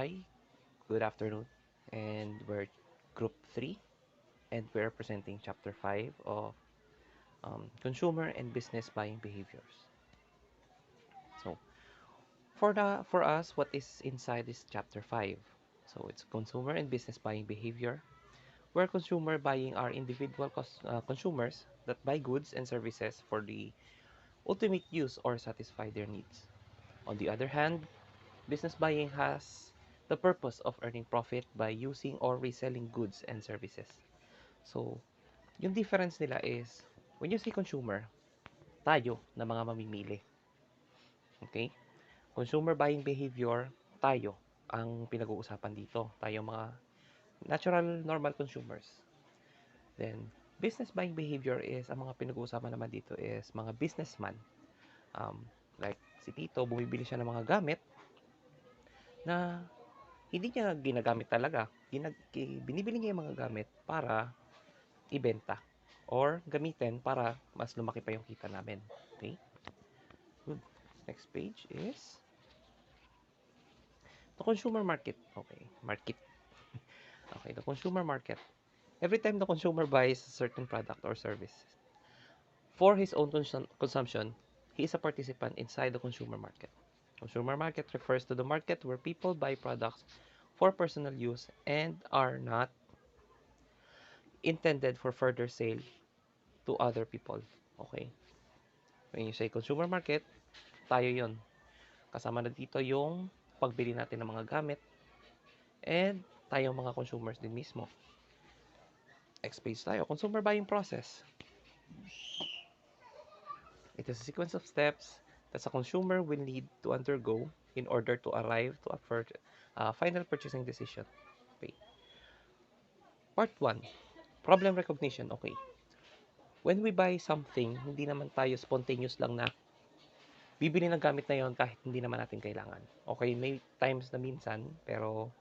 Hi, good afternoon. And we're Group 3, and we're presenting Chapter 5 of Consumer and Business Buying Behaviors. So, for us, what is inside this Chapter 5? So, it's Consumer and Business Buying Behavior, where consumer buying are individual consumers that buy goods and services for the ultimate use or satisfy their needs. On the other hand, business buying has the purpose of earning profit by using or reselling goods and services. So, yung difference nila is, when you say consumer, tayo na mga mamimili. Okay? Consumer buying behavior, tayo ang pinag-uusapan dito. Tayo mga natural, normal consumers. Then, business buying behavior is, ang mga pinag-uusapan naman dito is mga businessman. Um, like, si Tito, bumibili siya ng mga gamit na hindi niya ginagamit talaga. Binibili niya yung mga gamit para ibenta or gamitin para mas lumaki pa yung kita namin. Okay? Good. Next page is the consumer market. Okay, market. Okay, the consumer market. Every time the consumer buys a certain product or service for his own consumption, he is a participant inside the consumer market. Consumer market refers to the market where people buy products for personal use and are not intended for further sale to other people. Okay? When you say consumer market, tayo yon. Kasama na dito yung pagbili natin ng mga gamit and tayong mga consumers din mismo. Next page tayo, consumer buying process. It is a sequence of steps that a consumer will need to undergo in order to arrive to a final purchasing decision. Okay. Part 1, problem recognition. Okay. When we buy something, hindi naman tayo spontaneous lang na bibili ng gamit na yon kahit hindi naman natin kailangan. Okay, may times na minsan, pero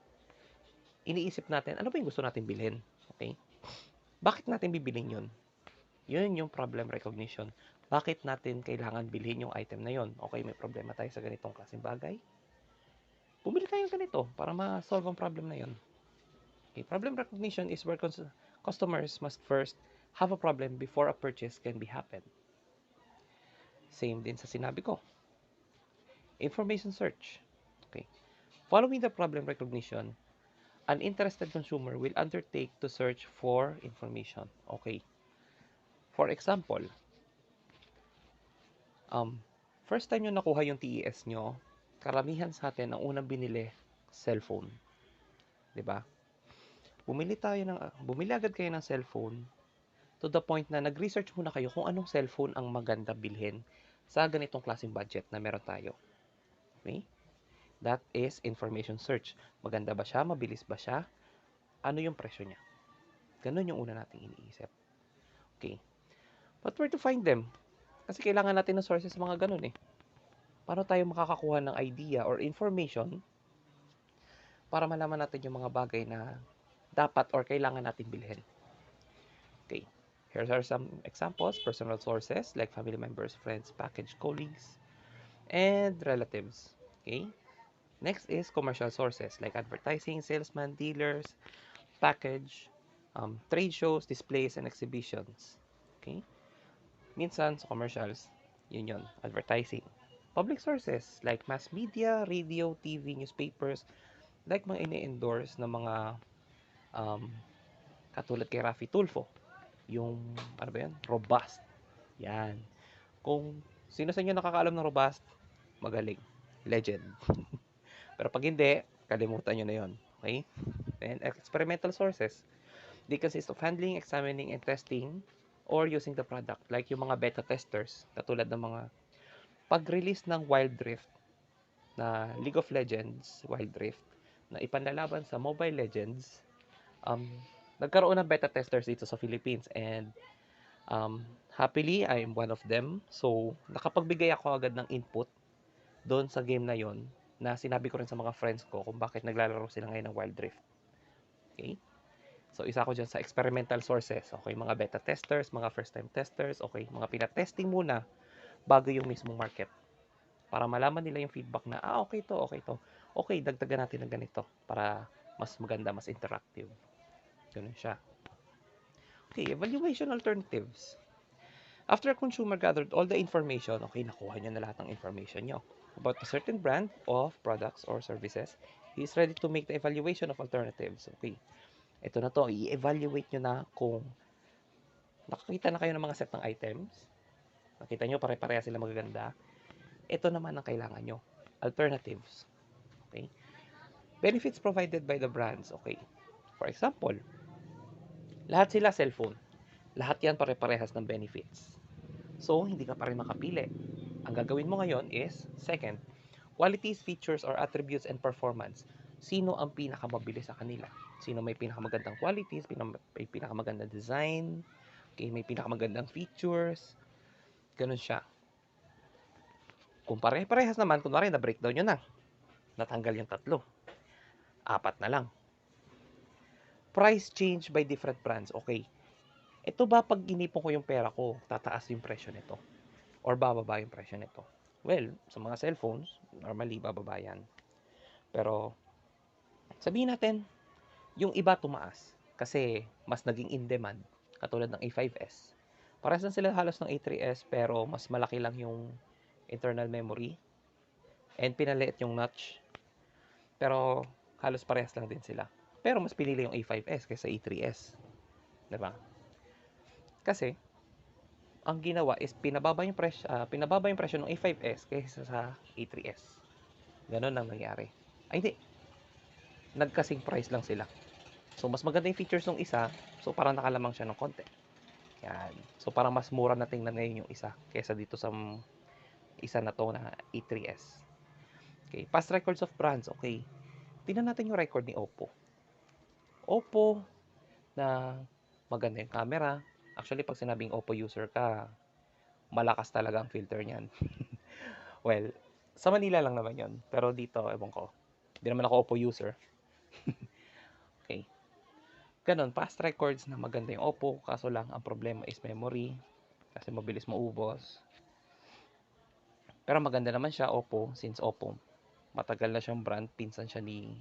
iniisip natin, ano ba yung gusto natin bilhin? Okay? Bakit natin bibilin yun? Yun yung problem recognition. Bakit natin kailangan bilhin yung item na yon? Okay, may problema tayo sa ganitong klaseng bagay. Bumili tayo ng ganito para ma-solve ang problem na yon. Okay, problem recognition is where customers must first have a problem before a purchase can be happen. Same din sa sinabi ko. Information search. Okay. Following the problem recognition, an interested consumer will undertake to search for information. Okay. For example, um, first time nyo nakuha yung TES nyo, karamihan sa atin, ang unang binili, cellphone. 'Di ba? Bumili agad kayo ng cellphone to the point na nag-research muna kayo kung anong cellphone ang maganda bilhin sa ganitong klaseng budget na meron tayo. Okay? That is information search. Maganda ba siya? Mabilis ba siya? Ano yung presyo niya? Ganun yung una nating iniisip. Okay. But where to find them? Kasi kailangan natin ng sources sa mga ganun eh. Paano tayo makakakuha ng idea or information para malaman natin yung mga bagay na dapat or kailangan natin bilhin? Okay. Here are some examples. Personal sources like family members, friends, package colleagues, and relatives. Okay. Next is commercial sources like advertising, salesman, dealers, package, trade shows, displays, and exhibitions. Okay. Minsan sa commercials, yun, advertising. Public sources like mass media, radio, TV, newspapers, like mga ini-endorse na mga um, katulad kay Rafi Tulfo. Yung, ano ba yan? Robust. Yan. Kung sino sa inyo nakakaalam ng Robust, magaling. Legend. Pero pag hindi, kalimutan nyo na yon. Okay? And experimental sources. They consist of handling, examining, and testing or using the product. Like yung mga beta testers, katulad ng mga pag-release ng Wild Rift na League of Legends, Wild Rift, na ipanlalaban sa Mobile Legends, um, nagkaroon ng beta testers dito sa Philippines and happily, I'm one of them. So, nakapagbigay ako agad ng input doon sa game na yon na sinabi ko rin sa mga friends ko kung bakit naglalaro sila ngayon ng Wild Rift. Okay? So, isa ko dyan sa experimental sources. Okay, mga beta testers, mga first-time testers. Okay, mga pinatesting muna bago yung mismong market. Para malaman nila yung feedback na, okay to, okay to. Okay, dagdagan natin ng ganito para mas maganda, mas interactive. Ganun siya. Okay, evaluation alternatives. After a consumer gathered all the information, okay, nakuha niyo na lahat ng information niyo about a certain brand of products or services, he is ready to make the evaluation of alternatives. Okay, ito na to, i-evaluate nyo na kung nakakita na kayo ng mga set ng items, nakita nyo pare-pareha sila magaganda, ito naman ang kailangan nyo, alternatives. Okay, benefits provided by the brands. Okay, for example, lahat sila cellphone, lahat yan pare-parehas ng benefits. So, hindi ka pa rin makapili. Ang gagawin mo ngayon is, second, qualities, features, or attributes and performance. Sino ang pinakamabilis sa kanila? Sino may pinakamagandang qualities, may pinakamagandang design, okay, may pinakamagandang features, ganun siya. Kung pare-parehas naman, kunwari na-breakdown nyo na, natanggal yung tatlo, apat na lang. Price change by different brands. Okay, ito ba pag inipon ko yung pera ko, tataas yung presyo nito? Or bababa yung presyo nito? Well, sa mga cellphones, normally bababa yan. Pero sabihin natin, yung iba tumaas kasi mas naging in demand, katulad ng A5s. Parehas lang sila halos ng A3s pero mas malaki lang yung internal memory and pinaliit yung notch. Pero halos parehas lang din sila. Pero mas pinili yung A5s kaysa A3s. Diba? Kasi ang ginawa is pinababa yung presyo ng A5s kaysa sa A3s. Ganon lang nangyari. Ay hindi, nagkasing price lang sila. So mas maganda yung features ng isa, so parang nakalamang siya ng konti. Yan. So parang mas mura na tingnan ngayon yung isa kaysa dito sa isa na to na A3s. Okay, past records of brands. Okay, tingnan natin yung record ni Oppo. Oppo na maganda yung camera. Actually, pag sinabing Oppo user ka, malakas talaga ang filter niyan. Well, sa Manila lang naman yon. Pero dito, ewan ko. Hindi naman ako Oppo user. Okay. Ganon, past records na maganda yung Oppo. Kaso lang, ang problema is memory. Kasi mabilis maubos. Pero maganda naman siya, Oppo. Since Oppo, matagal na siyang brand. Pinsan siya ni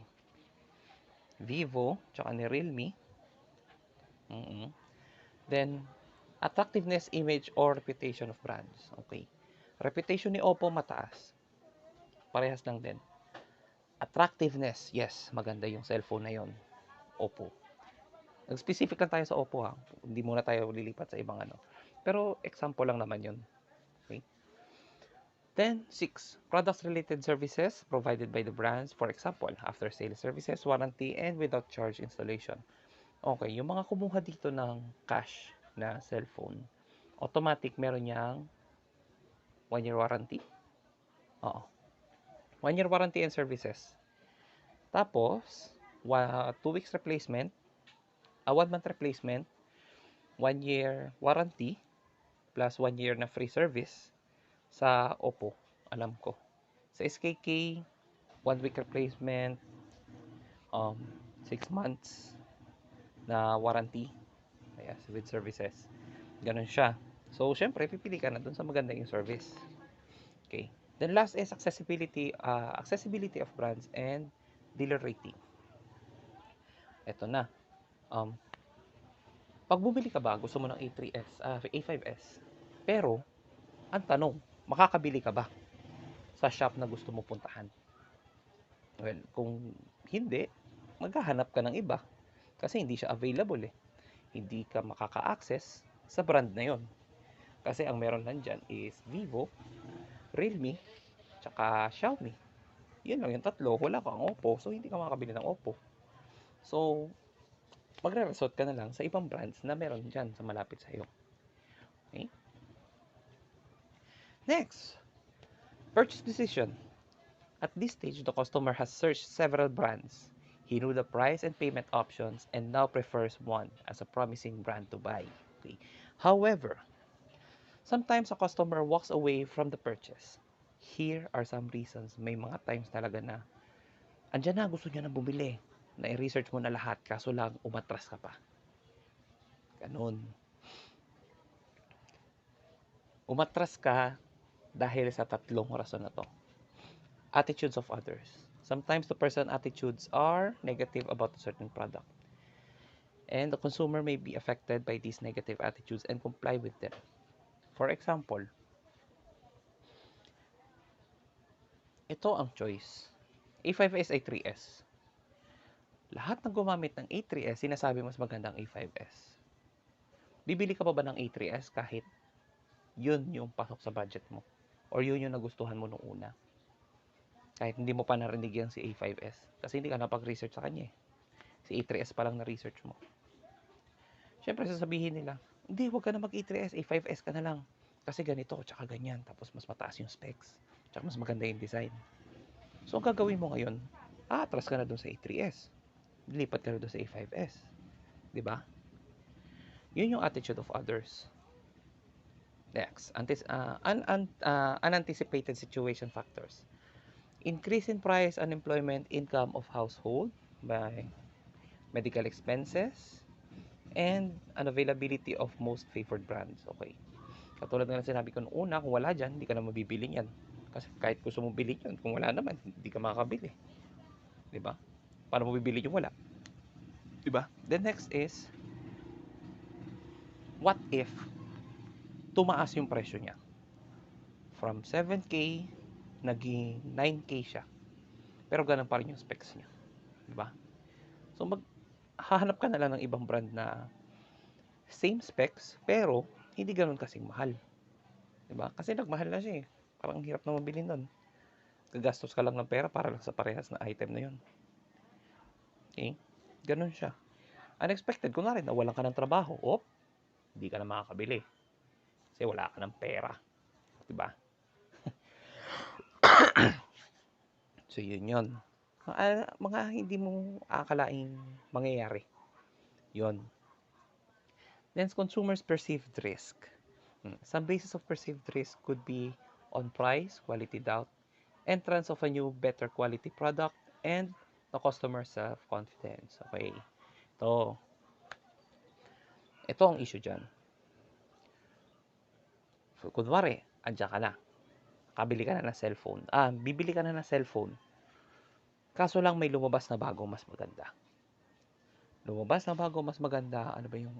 Vivo, tsaka ni Realme. Then, attractiveness, image, or reputation of brands. Okay. Reputation ni Oppo mataas. Parehas lang din. Attractiveness, yes, maganda yung cellphone na yon, Oppo. Nag-specific lang tayo sa Oppo ha. Hindi muna tayo lilipat sa ibang ano. Pero example lang naman yun. Okay. Then, 6. Products-related services provided by the brands. For example, after-sales services, warranty, and without charge installation. Okay, yung mga kumuha dito ng cash na cellphone, automatic meron niyang 1-year warranty. Oo. 1-year warranty and services. Tapos, 2 weeks replacement, 1 month replacement, 1-year warranty, plus 1 year na free service sa Oppo, alam ko. Sa SKK, 1 week replacement, 6 months na warranty, yes, with services. Ganun siya. So, syempre, pipili ka na dun sa maganda yung service. Okay. Then last is accessibility of brands and dealer rating. Ito na. Um, pag bumili ka ba, gusto mo ng A5s, pero, ang tanong, makakabili ka ba sa shop na gusto mo puntahan? Well, kung hindi, maghahanap ka ng iba kasi hindi siya available eh. Hindi ka makaka-access sa brand na yon. Kasi ang meron lang dyan is Vivo, Realme, tsaka Xiaomi. Yun lang yung tatlo. Wala kang Oppo, so hindi ka makakabili ng Oppo. So, magre-resort ka na lang sa ibang brands na meron dyan sa malapit sa iyo. Okay? Next, purchase decision. At this stage, the customer has searched several brands. He knew the price and payment options and now prefers one as a promising brand to buy. Okay. However, sometimes a customer walks away from the purchase. Here are some reasons. May mga times talaga na andyan na, gusto niya na bumili. Na-research mo na lahat, kaso lang umatras ka pa. Ganun. Umatras ka dahil sa tatlong rason na to. Attitudes of others. Sometimes the person attitudes are negative about a certain product, and the consumer may be affected by these negative attitudes and comply with them. For example, ito ang choice. A5S, A3S. Lahat ng gumamit ng A3S, sinasabi mas maganda ang A5S. Bibili ka pa ba ng A3S kahit yun yung pasok sa budget mo? Or yun yung nagustuhan mo nung una? Kahit hindi mo pa narinig yan si A5S. Kasi hindi ka napag-research sa kanya eh. Si A3S pa lang na-research mo. Siyempre, sasabihin nila, hindi, huwag ka na mag-A3S, A5S ka na lang. Kasi ganito, tsaka ganyan. Tapos mas mataas yung specs. Tsaka mas maganda yung design. So, ang gagawin mo ngayon, atras ka na dun sa A3S. Lipat ka na dun sa A5S. Diba? Yun yung attitude of others. Next, unanticipated situation factors. Increase in price, unemployment, income of household by medical expenses, and unavailability of most favored brands. Okay. Katulad na sinabi ko noong una, kung wala dyan, hindi ka na mabibili yan. Kasi kahit gusto mo bilhin yun, kung wala naman, hindi ka makakabili. Diba? Paano mo bibili yung wala? Diba? The next is, what if tumaas yung presyo niya? From 7K, naging 9K siya. Pero ganun pa rin yung specs niya. Diba? So, hahanap ka na lang ng ibang brand na same specs, pero hindi ganun kasing mahal. Diba? Kasi nagmahal na siya eh. Parang hirap na mabili nun. Gagastos ka lang ng pera para lang sa parehas na item na yun. Okay? Ganun siya. Unexpected, kunwari nawalan ka ng trabaho, hindi ka na makakabili. Kasi wala ka ng pera. Diba? So, yun. Mga hindi mo akalaing mangyayari. Yun. Then, consumers' perceived risk. Some basis of perceived risk could be on price, quality doubt, entrance of a new, better quality product, and the customer self-confidence. Okay. Ito ang issue dyan. So, kunwari, andyan ka na. Kabili ka na ng cellphone. Bibili ka na ng cellphone. Kaso lang may lumabas na bago mas maganda. Lumabas na bago mas maganda. Ano ba yung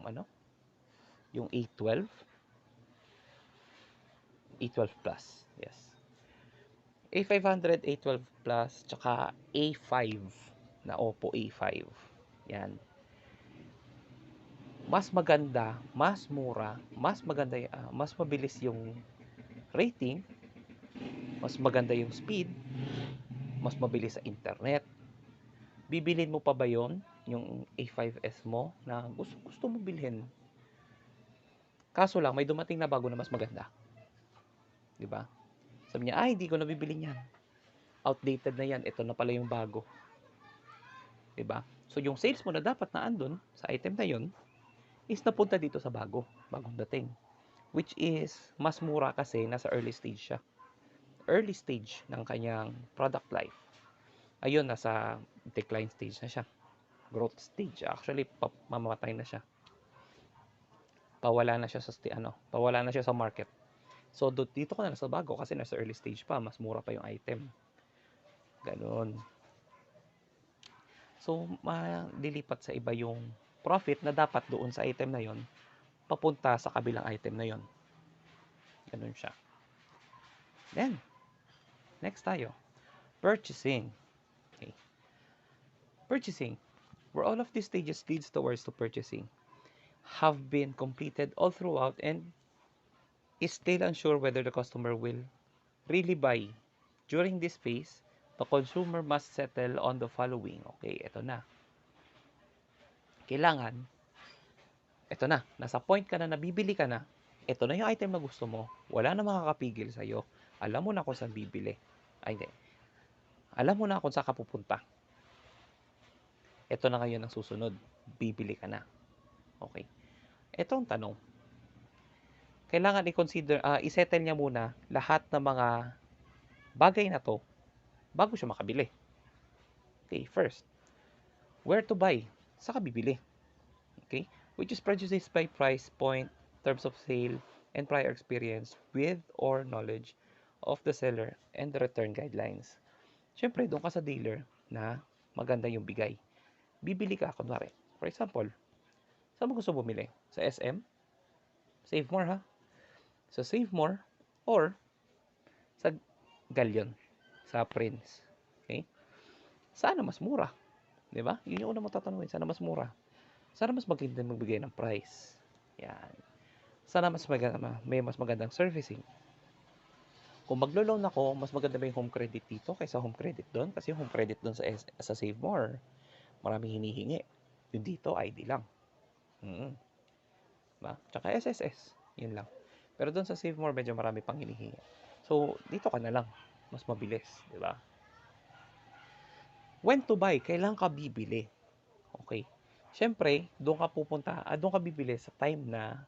Yung A12? A12 Plus. Yes. A500, A12 Plus, tsaka A5 na Oppo A5. Yan. Mas maganda, mas mura, mas maganda, mas mabilis yung rating, mas maganda yung speed, mas mabilis sa internet. Bibilin mo pa ba yon yung A5S mo na gusto mo bilhin? Kaso lang, may dumating na bago na mas maganda. Diba? Sabi niya, hindi ko na bibili yan. Outdated na yan. Ito na pala yung bago. Diba? So, yung sales mo na dapat na andun sa item na yon is napunta dito sa bagong dating. Which is, mas mura kasi nasa early stage siya. Early stage ng kanyang product life. Ayun, nasa decline stage na siya. Growth stage. Actually, mamamatay na siya. Pawala na siya sa market. So, dito ko na sa bago kasi nasa early stage pa. Mas mura pa yung item. Ganon. So, malilipat sa iba yung profit na dapat doon sa item na yon papunta sa kabilang item na yon. Ganun siya. Then, next tayo. Purchasing. Okay. Purchasing. Where all of these stages leads towards to purchasing have been completed all throughout and is still unsure whether the customer will really buy. During this phase, the consumer must settle on the following. Okay, ito na. Kailangan, ito na, nasa point ka na, nabibili ka na, ito na yung item na gusto mo, wala na makakapigil sa'yo, alam mo na kung saan bibili. Hindi. Alam mo na kung saan ka pupunta. Ito na ngayon ang susunod, bibili ka na. Okay. Ito ang tanong. Kailangan i-consider, isettle niya muna lahat ng mga bagay na to bago siya makabili. Okay, first, where to buy? Saan ka bibili? Okay? Which is prejudiced by price point, terms of sale, and prior experience with or knowledge of the seller and the return guidelines. Siyempre, doon ka sa dealer na maganda yung bigay. Bibili ka, kunwari. For example, saan mo gusto bumili? Sa SM? Save More, ha? Sa Save More or sa Galion, sa Prince. Okay? Saan na mas mura? 'Di ba? Yun yung una mong tatanungin, saan na mas mura? Saan na mas maganda magbigay ng price? Yan. Saan na mas maganda, may mas magandang servicing? Kung maglo-loan ako, mas maganda ba yung home credit dito kaysa home credit doon? Kasi yung home credit doon sa Save More, maraming hinihingi. Yung dito, ID lang. Mm, ba? Tsaka SSS, yun lang. Pero doon sa Save More, medyo marami pang hinihingi. So, dito ka na lang. Mas mabilis, di ba? When to buy? Kailan ka bibili? Okay. Siyempre, doon ka pupunta, doon ka bibili sa time na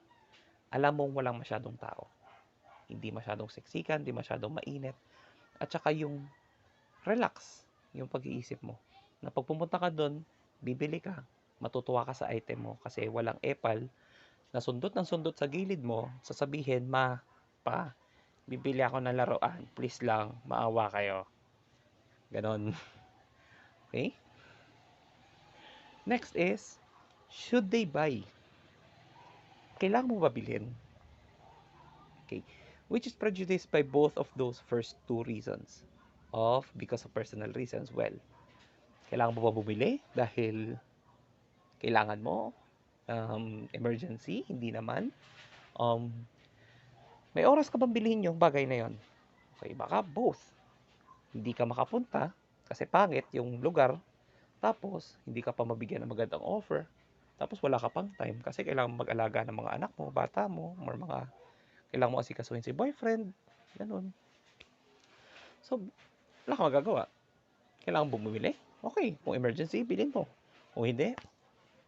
alam mong walang masyadong tao. Hindi masyadong siksikan, hindi masyadong mainit. At saka yung relax, yung pag-iisip mo. Na pag pumunta ka doon, bibili ka, matutuwa ka sa item mo kasi walang epal na sundot ng sundot sa gilid mo, sasabihin, pa, bibili ako ng laruan, please lang, maawa kayo. Ganon. Okay? Next is, should they buy? Kailangan mo ba bilhin? Okay. Which is prejudiced by both of those first two reasons. Because of personal reasons. Well, kailangan mo ba bumili? Dahil kailangan mo? Emergency? Hindi naman. May oras ka bang bilhin yung bagay na yon? Okay, baka both. Hindi ka makapunta kasi pangit yung lugar. Tapos, hindi ka pa mabigyan ng magandang offer. Tapos, wala ka pang time kasi kailangan mag-alaga ng mga anak mo, bata mo, or kailangan mo asikasuhin si boyfriend. Ganun. So, wala kang magagawa. Kailangan bumili? Okay, kung emergency, bilhin mo. Kung hindi,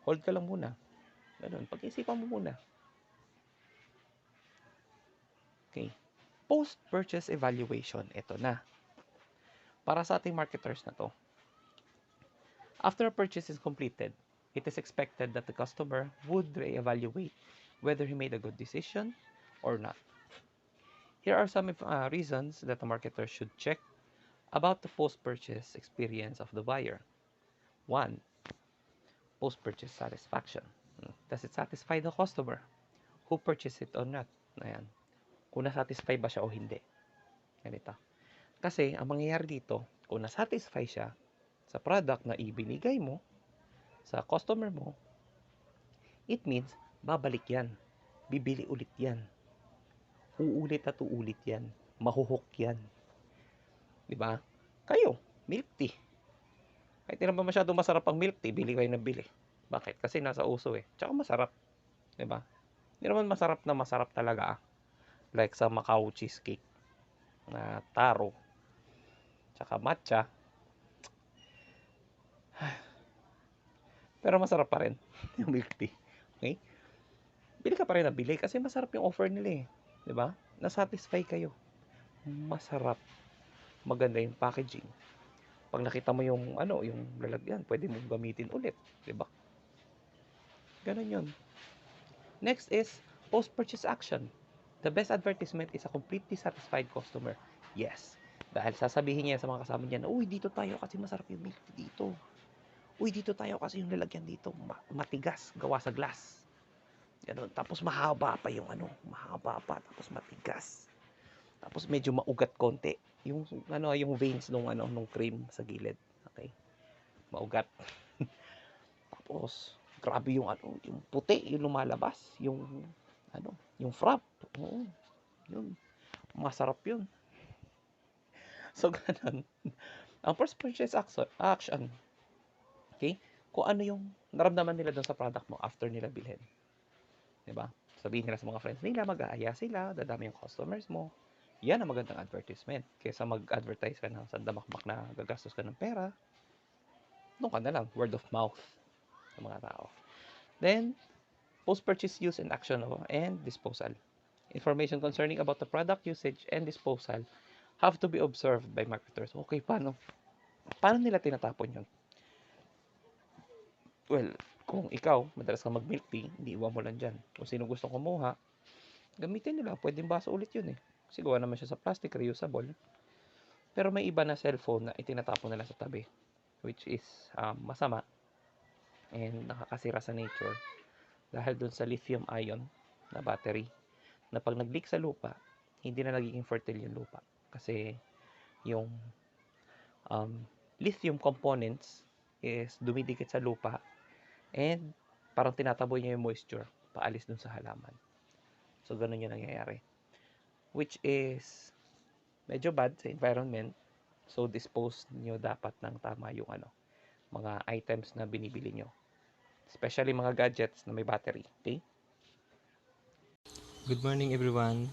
hold ka lang muna. Ganun, pag-isipan mo muna. Okay. Post-purchase evaluation, ito na. Para sa ating marketers na to. After a purchase is completed, it is expected that the customer would re-evaluate whether he made a good decision or not. Here are some reasons that a marketer should check about the post-purchase experience of the buyer. 1. Post-purchase satisfaction. Does it satisfy the customer who purchased it or not? Ayan. Kung na-satisfy ba siya o hindi. Ganito. Kasi, ang mangyayari dito, kung na-satisfy siya sa product na ibinigay mo sa customer mo, it means, babalik yan. Bibili ulit yan. Uulit at uulit yan. Mahuhook yan. Diba? Kayo, milk tea. Kahit hindi naman masyadong masarap ang milk tea, bili kayo ng bili. Bakit? Kasi nasa uso eh. Tsaka masarap. Diba? Hindi naman masarap talaga. Like sa Macau cheesecake na taro. Tsaka matcha. Pero masarap pa rin yung milk tea. Okay? Bili ka pa rin ng bili kasi masarap yung offer nila eh. 'Di ba? Na-satisfy kayo. Masarap. Maganda yung packaging. Pag nakita mo yung yung lalagyan, pwede mong gamitin ulit, 'di ba? Ganun 'yun. Next is post-purchase action. The best advertisement is a completely satisfied customer. Yes. Dahil sasabihin niya sa mga kasama niya na, uy, dito tayo kasi masarap yung milk tea dito. Uy, dito tayo kasi yung lalagyan dito matigas, gawa sa glass. Ganun. Tapos mahaba pa yung mahaba pa, tapos matigas. Tapos medyo maugat konti. Yung yung veins nung cream sa gilid. Okay? Maugat. Tapos grabe yung puti, yung lumalabas, yung frap. Oo. Yun. Masarap yun. So ganun. Ang first purchase action. Okay? Kung ano yung naramdaman nila doon sa product mo after nila bilhin. 'Di ba? Sabihin nila sa mga friends nila, mag-aaya sila, dadami yung customers mo. Yan ang magandang advertisement. Kaysa mag-advertise ka ng sandamakmak na gagastos ka ng pera, doon ka na lang, word of mouth sa mga tao. Then, post-purchase use and action and disposal. Information concerning about the product usage and disposal have to be observed by marketers. Okay, paano? Paano nila tinatapon yun? Well, kung ikaw, madalas ka mag-milk tea, hindi iwan mo lang dyan. Kung sino gusto kumuha, gamitin nila. Pwedeng baso ulit yun eh. Kasi gawa naman siya sa plastic, reusable. Pero may iba na cellphone na itinatapon nila sa tabi, which is masama and nakakasira sa nature dahil dun sa lithium ion na battery na pag nag-leak sa lupa, hindi na nagiging fertile yung lupa kasi yung um, lithium components is dumidikit sa lupa and parang tinataboy niya yung moisture paalis dun sa halaman. So, ganun yung nangyayari. Which is medyo bad sa environment. So, dispose niyo dapat ng tama yung mga items na binibili nyo. Especially mga gadgets na may battery. Okay? Good morning, everyone.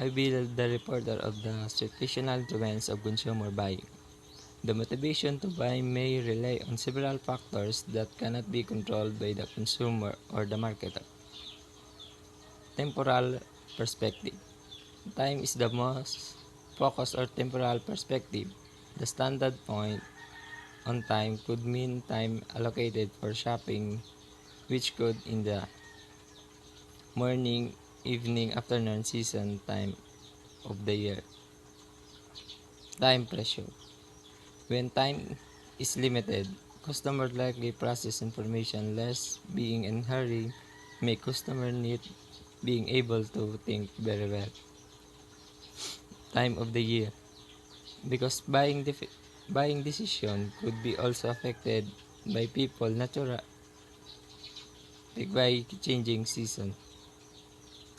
I will be the reporter of the situational influence of consumer buying. The motivation to buy may rely on several factors that cannot be controlled by the consumer or the marketer. Temporal perspective. Time is the most focused or temporal perspective. The standard point on time could mean time allocated for shopping, which could in the morning, evening, afternoon season time of the year. Time pressure. When time is limited, customers likely process information less. Being in hurry make customer need being able to think very well. Time of the year. Because buying decision could be also affected by people natural by changing season.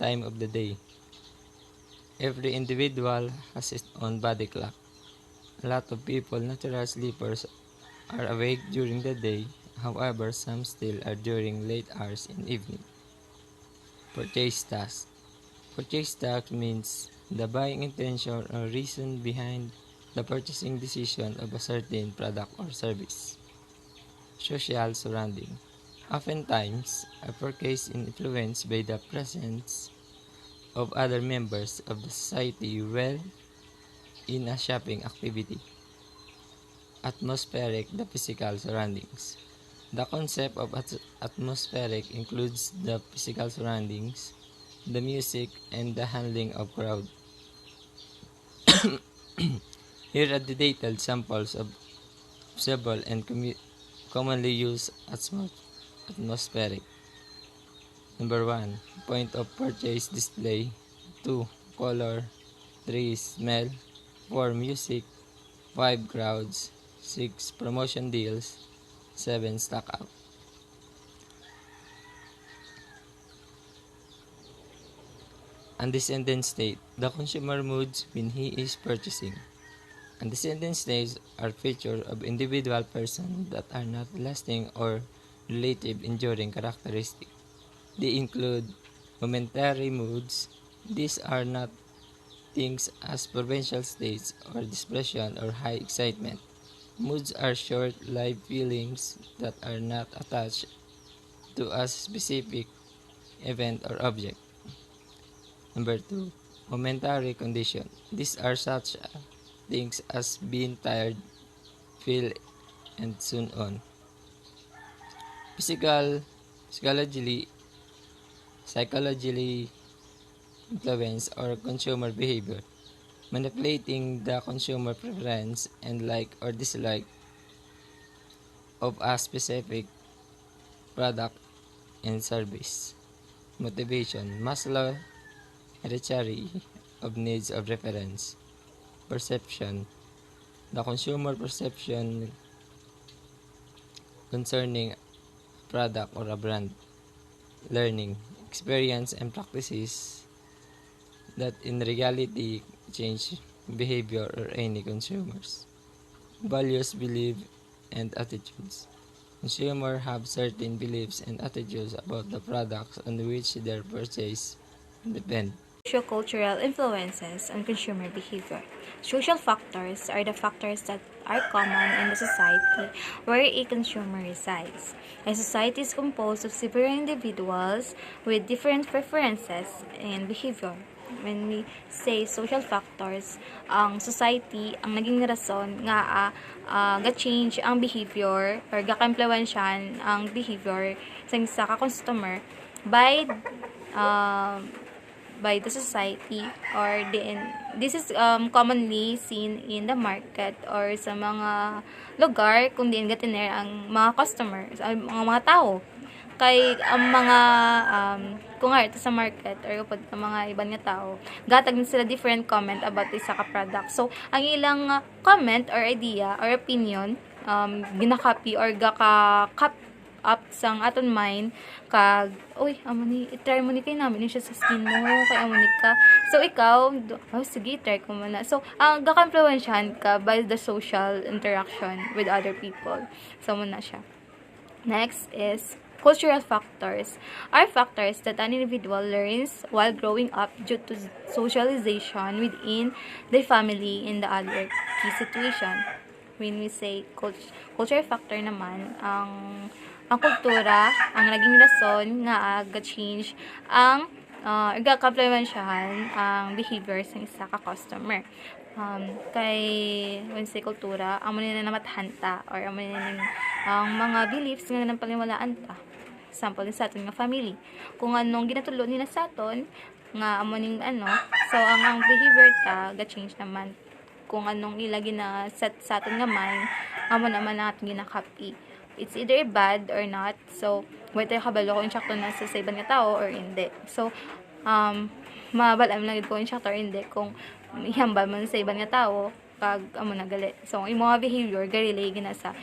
Time of the day. Every individual has its own body clock. A lot of people, natural sleepers, are awake during the day. However, some still are during late hours in evening. Purchase task. Purchase task means the buying intention or reason behind the purchasing decision of a certain product or service. Social surrounding. Oftentimes, a purchase is influenced by the presence of other members of the society while in a shopping activity. Atmospheric, the physical surroundings. The concept of atmospheric includes the physical surroundings, the music, and the handling of crowd. Here are the detailed samples of several and commonly used atmospheric. Number 1. Point of purchase display. 2. Color. 3. Smell. 4. Music. 5. Crowds. 6. Promotion deals. 7. Stock out. Undescendant state. The consumer moods when he is purchasing. Undescendant states are features of individual persons that are not lasting or relative enduring characteristics. They include momentary moods. These are not things as provincial states or depression or high excitement. Moods are short-lived feelings that are not attached to a specific event or object. Number 2. Momentary condition. These are such things as being tired, feel, and soon on. Psychologically influence or consumer behavior, manipulating the consumer preference and like or dislike of a specific product and service. Motivation, Maslow hierarchy of needs of reference. Perception, the consumer perception concerning a product or a brand. Learning, experience and practices that in reality change behavior or any consumers. Values, beliefs, and attitudes. Consumers have certain beliefs and attitudes about the products on which their purchase depend. Sociocultural influences on consumer behavior. Social factors are the factors that are common in the society where a consumer resides. A society is composed of several individuals with different preferences and behavior. When we say social factors, ang society ang naging rason nga ga-change ang behavior or ga-influensyan ang behavior sa isa ka customer by the society or this is commonly seen in the market or sa mga lugar kung diin gatiner ang mga customers, ang mga tao. Kay ang mga kung nga ito sa market or upod ang mga ibang nga tao, gatag din sila different comment about isa ka product. So, ang ilang comment or idea or opinion, ginakopy or gaka-copy up sang aton mind kag uy amo ni i-try mo ni kay namin siya sa skin mo kay amo ni ka, so ikaw sige try ko muna. So ang gaka-influensyahan ka by the social interaction with other people, so muna siya. Next is cultural factors are factors that an individual learns while growing up due to socialization within the family in the other key situation. When we say cultural factor naman, ang kultura ang naging rason nga ga-change ang ga-complementahan ang behaviors ng isa ka customer. Kay when say kultura, amo nila na mathanta or amo nila ang mga beliefs nga nang paniwalaan ta. Example sa aton nga family. Kung anong ginatulo nila sa aton nga amo ning so ang behavior ta ga-change naman. Kung anong ilagi na set sa aton nga mind, amo naman natin ginakopy. It's either bad or not. So, whether kabalo ko insakto na sa ibang nga tao or hindi. So, mabalam lang ko insakto or hindi kung ihambal man sa ibang nga tao kag amo na gali. So, yung mga behavior garilay gina sa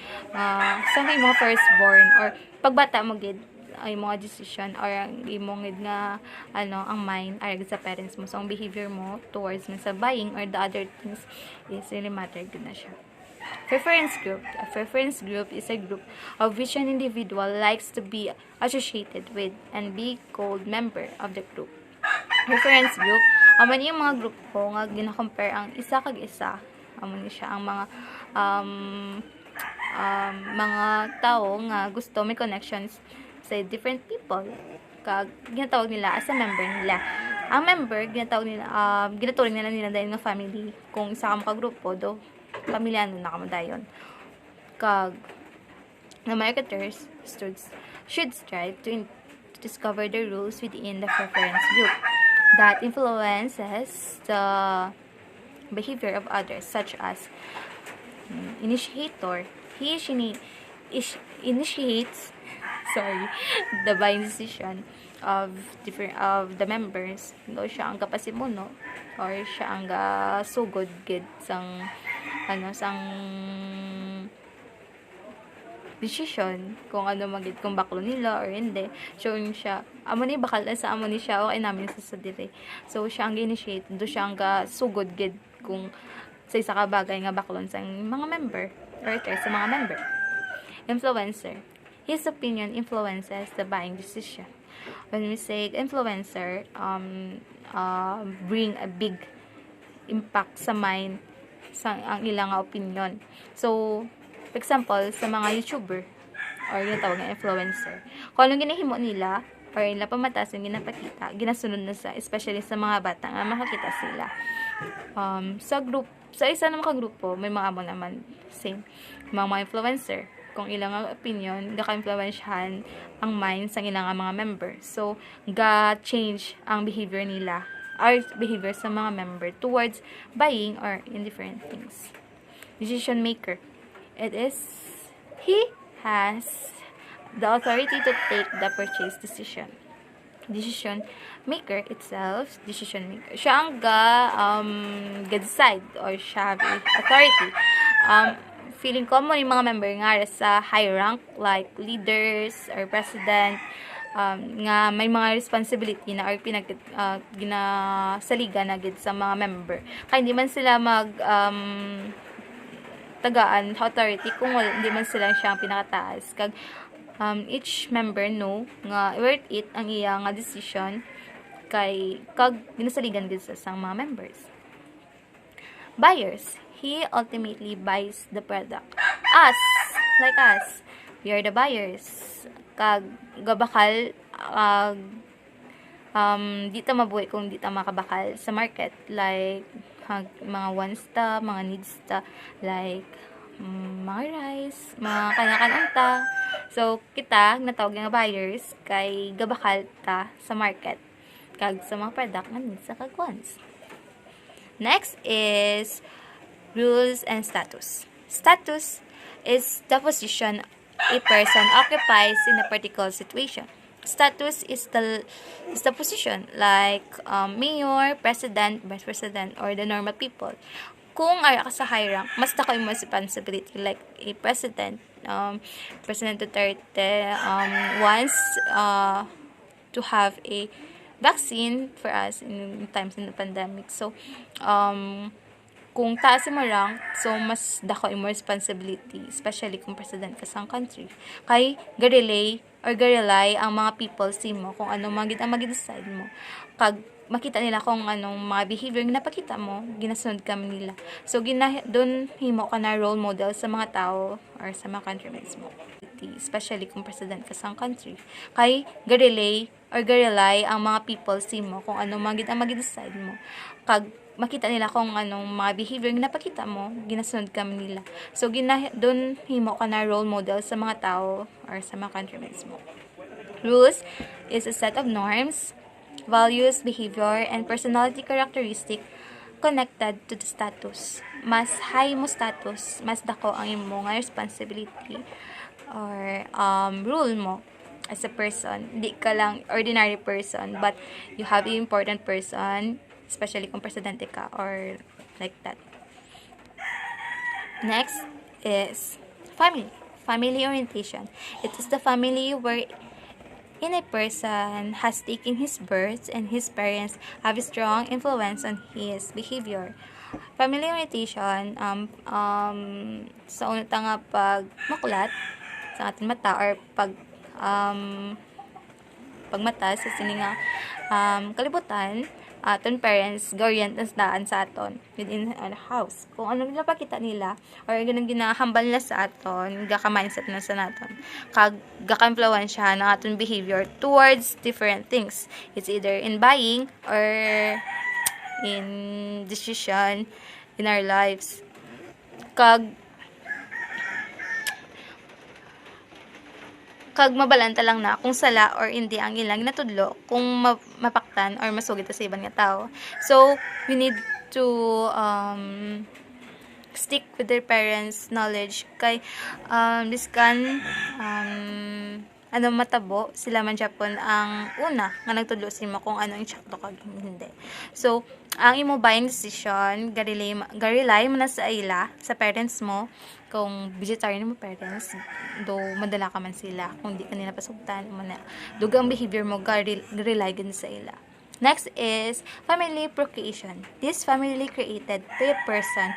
mga firstborn or pagbata mo gid ay mga decision or ang imong gid nga ang mind ay sa parents mo. So, ang behavior mo towards mo sa buying or the other things is really matter gid na siya. Preference group. A preference group is a group of which an individual likes to be associated with and be called member of the group. Preference group, amo ni yung mga grupo nga gina-compare ang isa kag isa. Amo ni siya ang mga tao nga gusto may connections sa different people. Kag ginatawag nila as a member nila. Ang member ginaturing nila dahil nga family kung isa ka makagrupo do pamilyano na kamadayon. Kag the marketers should strive to discover the rules within the preference group that influences the behavior of others, such as initiator. He initiates the buying decision of the members. No, siya ang kapasimuno or siya ang sugod gid sang decision kung magid kung baklo nila or hindi. So yung siya amo ni bakal sa amo ni siya okay namin sa dire. So siya ang initiate do siya ang sugod gid kung sa isa ka bagay nga baklon sa mga member or sa mga member. Influencer. His opinion influences the buying decision. When we say influencer, bring a big impact sa mind sa ang ilang opinion. So, for example, sa mga YouTuber or yung tawag na influencer, kung anong ginahimo nila or nila pamatas yung ginapakita, ginasunod na especially sa mga bata nga makakita sila. Sa isa na makagrupo, may mga amo naman same. Mga influencer, kung ilang opinion, gaka-influensyahan ang mind sa ilang mga member. So, ga-change ang behavior nila or behavior sa mga member towards buying or indifferent things. Decision maker. He has the authority to take the purchase decision. Decision maker itself, siya ang ga-decide or siya have authority. Feeling common yung mga member nga sa high rank like leaders or president, nga may mga responsibility na or ginasaliga na gid sa mga member. Kaya hindi man sila tagaan authority kung hindi man sila siyang pinakataas. Kag each member know nga worth it ang iya nga decision kay kag ginasaligan gid sa mga members. Buyers. He ultimately buys the product. Like us, we are the buyers. Kag gabakal di ta mabuhi kung di ta makabakal sa market like mga wants ta, mga needs ta like mga rice, mga kanakanan ta. So kita natawag nga buyers kay gabakal ta sa market kag sa mga product nga needs sa kag wants. Next is rules and status. Status is the position a person occupies in a particular situation. Status is the position like mayor, president, vice president, or the normal people. Kung ara ka sa high rank, mas dako yung responsibility like a president. President Duterte wants to have a vaccine for us in times in the pandemic. So, kung taas mo rank, so mas dako yung responsibility, especially kung president ka sa country. Kay garelay ang mga people mo kung ano ang mag-decide mo. Kag makita nila kung anong mga behavior na napakita mo, ginasunod ka nila. So, doon himo ka na role model sa mga tao or sa mga countrymen mo. Especially kung president ka sa country. Kay garelay ang mga people mo kung ano ang mag-decide mo. Kag makita nila kung anong mga behavior na napakita mo, ginasunod ka nila. So, doon himo ka na role model sa mga tao or sa mga countrymen mo. Rules is a set of norms, values, behavior, and personality characteristic connected to the status. Mas high mo status, mas dako ang imo nga responsibility or rule mo as a person. Di ka lang ordinary person, but you have an important person, especially kung presidente ka or like that. Next is family. Family orientation. It is the family where in a person has taken his birth and his parents have a strong influence on his behavior. Family orientation, sa una nga pag makulat sa ating mata or pagmata sa sininga kalibutan, aton parents gorient ang daan sa aton within our house. Kung ano nila pakita nila or ganun ginahambal nila sa aton, gaka-mindset na sa naton. Kag gaka-influensya ng aton behavior towards different things. It's either in buying or in decision in our lives. Kag mabalanta lang na kung sala or hindi ang ilang natudlo kung mapaktan or masugid sa ibang nga tao. So, we need to stick with their parents' knowledge kay biskan matabo sila man Japon ang una nga nagtudlo sa imo kung ano ang sakto kag hindi. So, ang imo buying decision garilay mo na sa ila sa parents mo kung vegetarian mo parents do madala ka man sila kung di kanila pasugtan mo na dugang behavior mo garilay gid sa ila. Next is family procreation. This family created by a person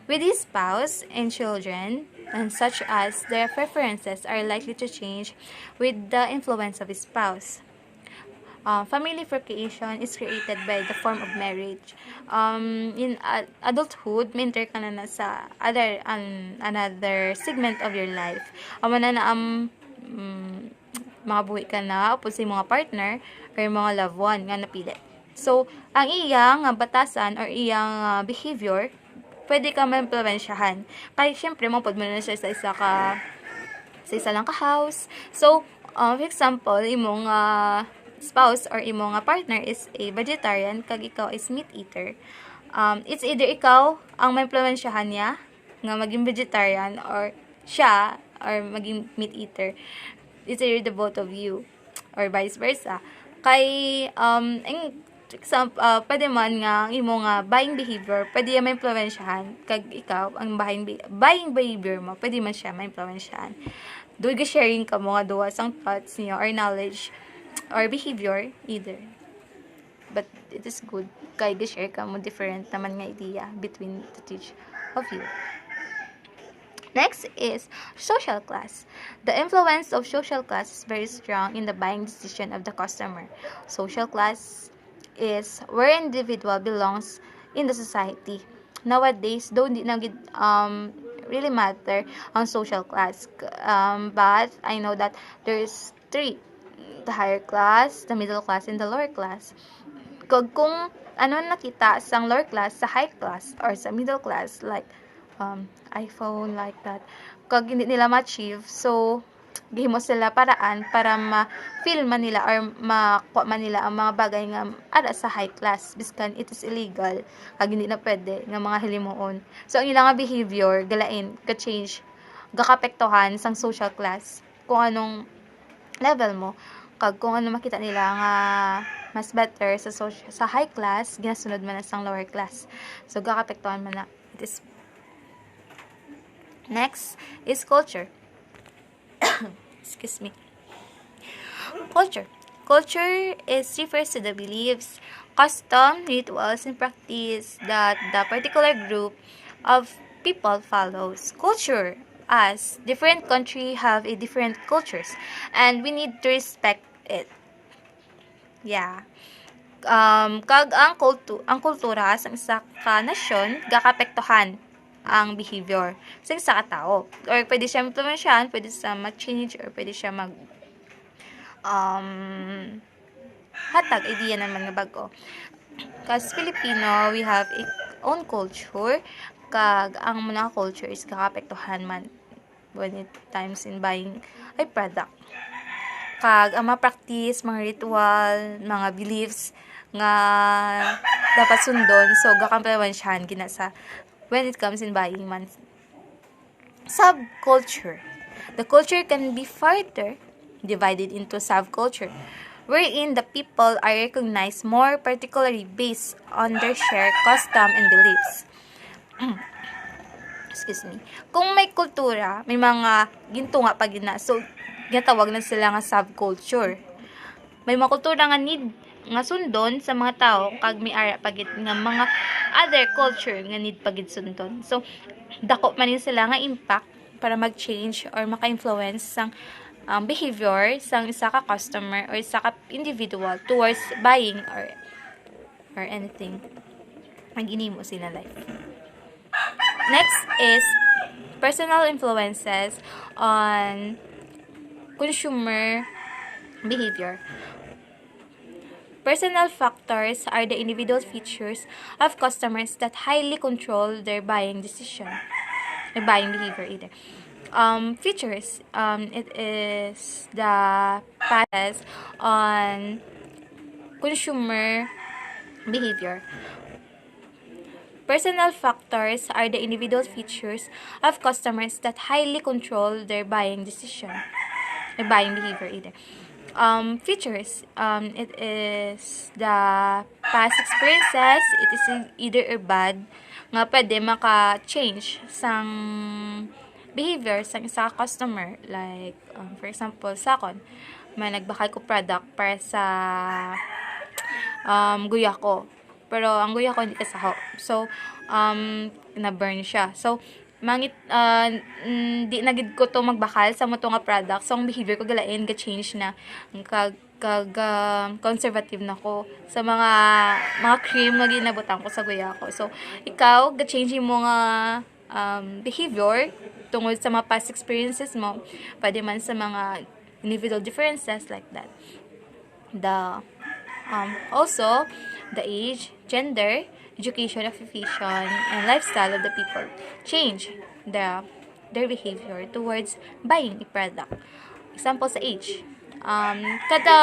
with his spouse and children, and such as their preferences are likely to change with the influence of his spouse. Family procreation is created by the form of marriage. In adulthood, may-enter ka na sa another segment of your life. Makabuhi ka na upod sa mga partner or mga loved one nga napilit. So, ang iyang batasan or iyang behavior, pwede ka ma-impluwensyahan. Kaya, syempre, mapod mo na siya sa isa lang ka house. So, for example, imong spouse or imong partner is a vegetarian, kag ikaw is meat eater. It's either ikaw ang ma-impluwensyahan niya nga maging vegetarian or siya or maging meat eater. It's either the both of you or vice versa. Kay pwede man nga ang imong buying behavior, pwede yung ma-impluwensyahan kag ikaw ang buying behavior mo, pwede man siya ma-impluwensyahan. Doon sharing ka mo nga duwa sang thoughts niyo or knowledge or behavior either. But it is good kay share ka mo different naman nga idea between the each of you. Next is social class. The influence of social class is very strong in the buying decision of the customer. Social class is where individual belongs in the society. Nowadays, don't really matter ang social class. But I know that there's three: the higher class, the middle class, and the lower class. Kung ano nakita sa lower class, sa high class, or sa middle class, like iPhone, like that, kag hindi nila ma-achieve, so gihimo sila paraan para ma-feel man nila or makuha man nila ang mga bagay nga ara sa high class biskan it is illegal kag hindi na pwede nga mga hilimuon. So ang ilang nga behavior galain ka change gakapektuhan sang social class kung anong level mo kag kung ano makita nila nga mas better sa high class ginasunod man na sang lower class. So gakapektuhan man na it is. Next is culture. Excuse me. Culture. Culture refers to the beliefs, custom, rituals, and practice that the particular group of people follows. Culture, as different country have a different cultures, and we need to respect it. Yeah. Kag ang kultura sa isa ka nasyon gakapektuhan ang behavior sa isa ka tao. Or pwede siya impluwensyahan, pwede siya mag-change, or pwede siya hatag idea naman nga bago. Kasi Filipino, we have a own culture, kag ang mga culture is kakapektuhan man when it times in buying a product. Kag ang mga practice, mga ritual, mga beliefs nga dapat sundon, so gakampluwensyahan gina sa when it comes in buying man. Subculture. The culture can be further divided into subculture, wherein the people are recognized more particularly based on their shared custom and beliefs. Excuse me. Kung may kultura, may mga gintunga pag gina, so ginatawag na sila nga subculture. May mga kultura nga need nga sundon sa mga tao kag may ara pagit nga mga other culture nga need pagit sundon. So dako man sila nga impact para mag-change or maka-influence sang behavior sang isa ka customer or isa ka individual towards buying or anything ang ginimo sila life. Next is personal influences on consumer behavior. Personal factors are the individual features of customers that highly control their buying decision, or buying behavior either. Features, it is the process on consumer behavior. Personal factors are the individual features of customers that highly control their buying decision, or buying behavior either. Features, it is the past experiences, it is either or bad, nga pwede maka-change sang behavior sang isa ka customer. Like, for example, sakon, may nagbakal ko product para sa guya ko. Pero ang guya ko hindi kasaho. So, na-burn siya. So, di nagid ko to magbakal sa mo to nga product. So, ang behavior ko galain, ga-change na. Conservative na ko sa mga cream nga ginabutan ko sa guya ko. So, ikaw, ga-change mo nga behavior tungod sa mga past experiences mo. Pwede man sa mga individual differences like that. Also, the age, gender, education, occupation, and lifestyle of the people change their behavior towards buying a product. Example sa age. Kada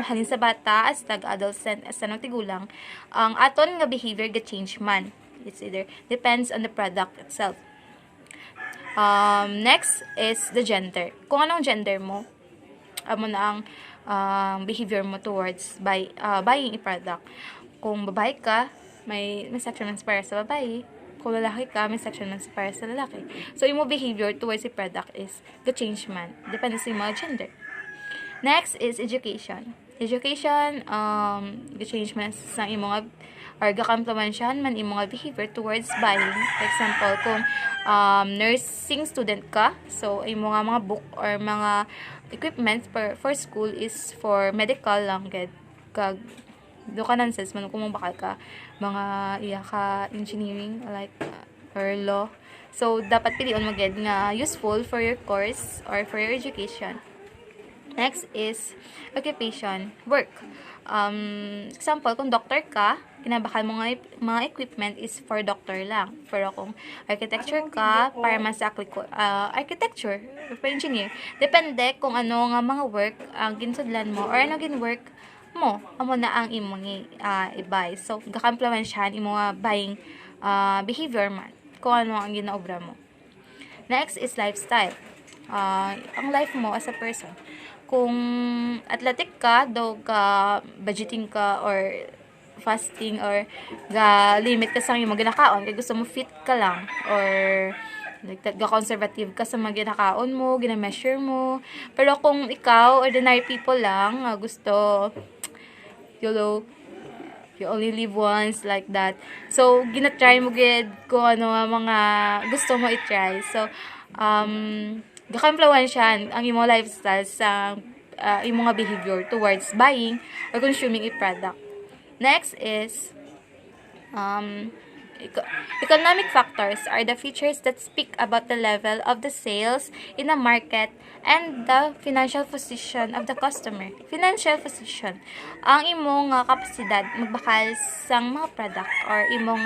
halin sa bata as tag-adolescent as tanong tigulang, ang aton nga behavior ga-change man. It's either depends on the product itself. Next is the gender. Kung anong gender mo, amo na ang behavior mo towards buying a product. Kung babae ka, may section man para sa babae. Kung lalaki ka, may section man para sa lalaki. So, yung behavior towards a product is ga-change man. Depende sa mga gender. Next is education. Education, ga-change man sa imong or gakampluwensyahan man imong behavior towards buying. For example, kung nursing student ka, so imong mga book or mga equipment for school is for medical lang kag do ka nonsense man kung bakal ka mga iya ka engineering like or law. So dapat pilion mo gid nga useful for your course or for your education. Next is occupation, work. Example, kung doctor ka, kinabakal mo mga equipment is for doctor lang. Pero kung architecture ka, para mas sa architecture, for engineer, depende kung ano nga mga work ang ginsudlan mo or ano gin-work mo, amo na ang imong i-buy. So, gakamplementsyan imo nga buying behavior man, kung ano ang ginaobra mo. Next is lifestyle. Ang life mo as a person. Kung athletic ka, daw ka budgeting ka or fasting or ga limit ka sa imong ginakaon kay gusto mo fit ka lang or like ga conservative ka sa mga ginakaon mo, gina-measure mo. Pero kung ikaw ordinary people lang gusto you only live once, like that. So gina-try mo gid kung ano ang mga gusto mo i-try. So gaka-influensyan ang imong lifestyle sa imong nga behavior towards buying or consuming a product. Next is economic factors are the features that speak about the level of the sales in a market and the financial position of the customer. Financial position, ang imong kapasidad magbakal sang mga product or imong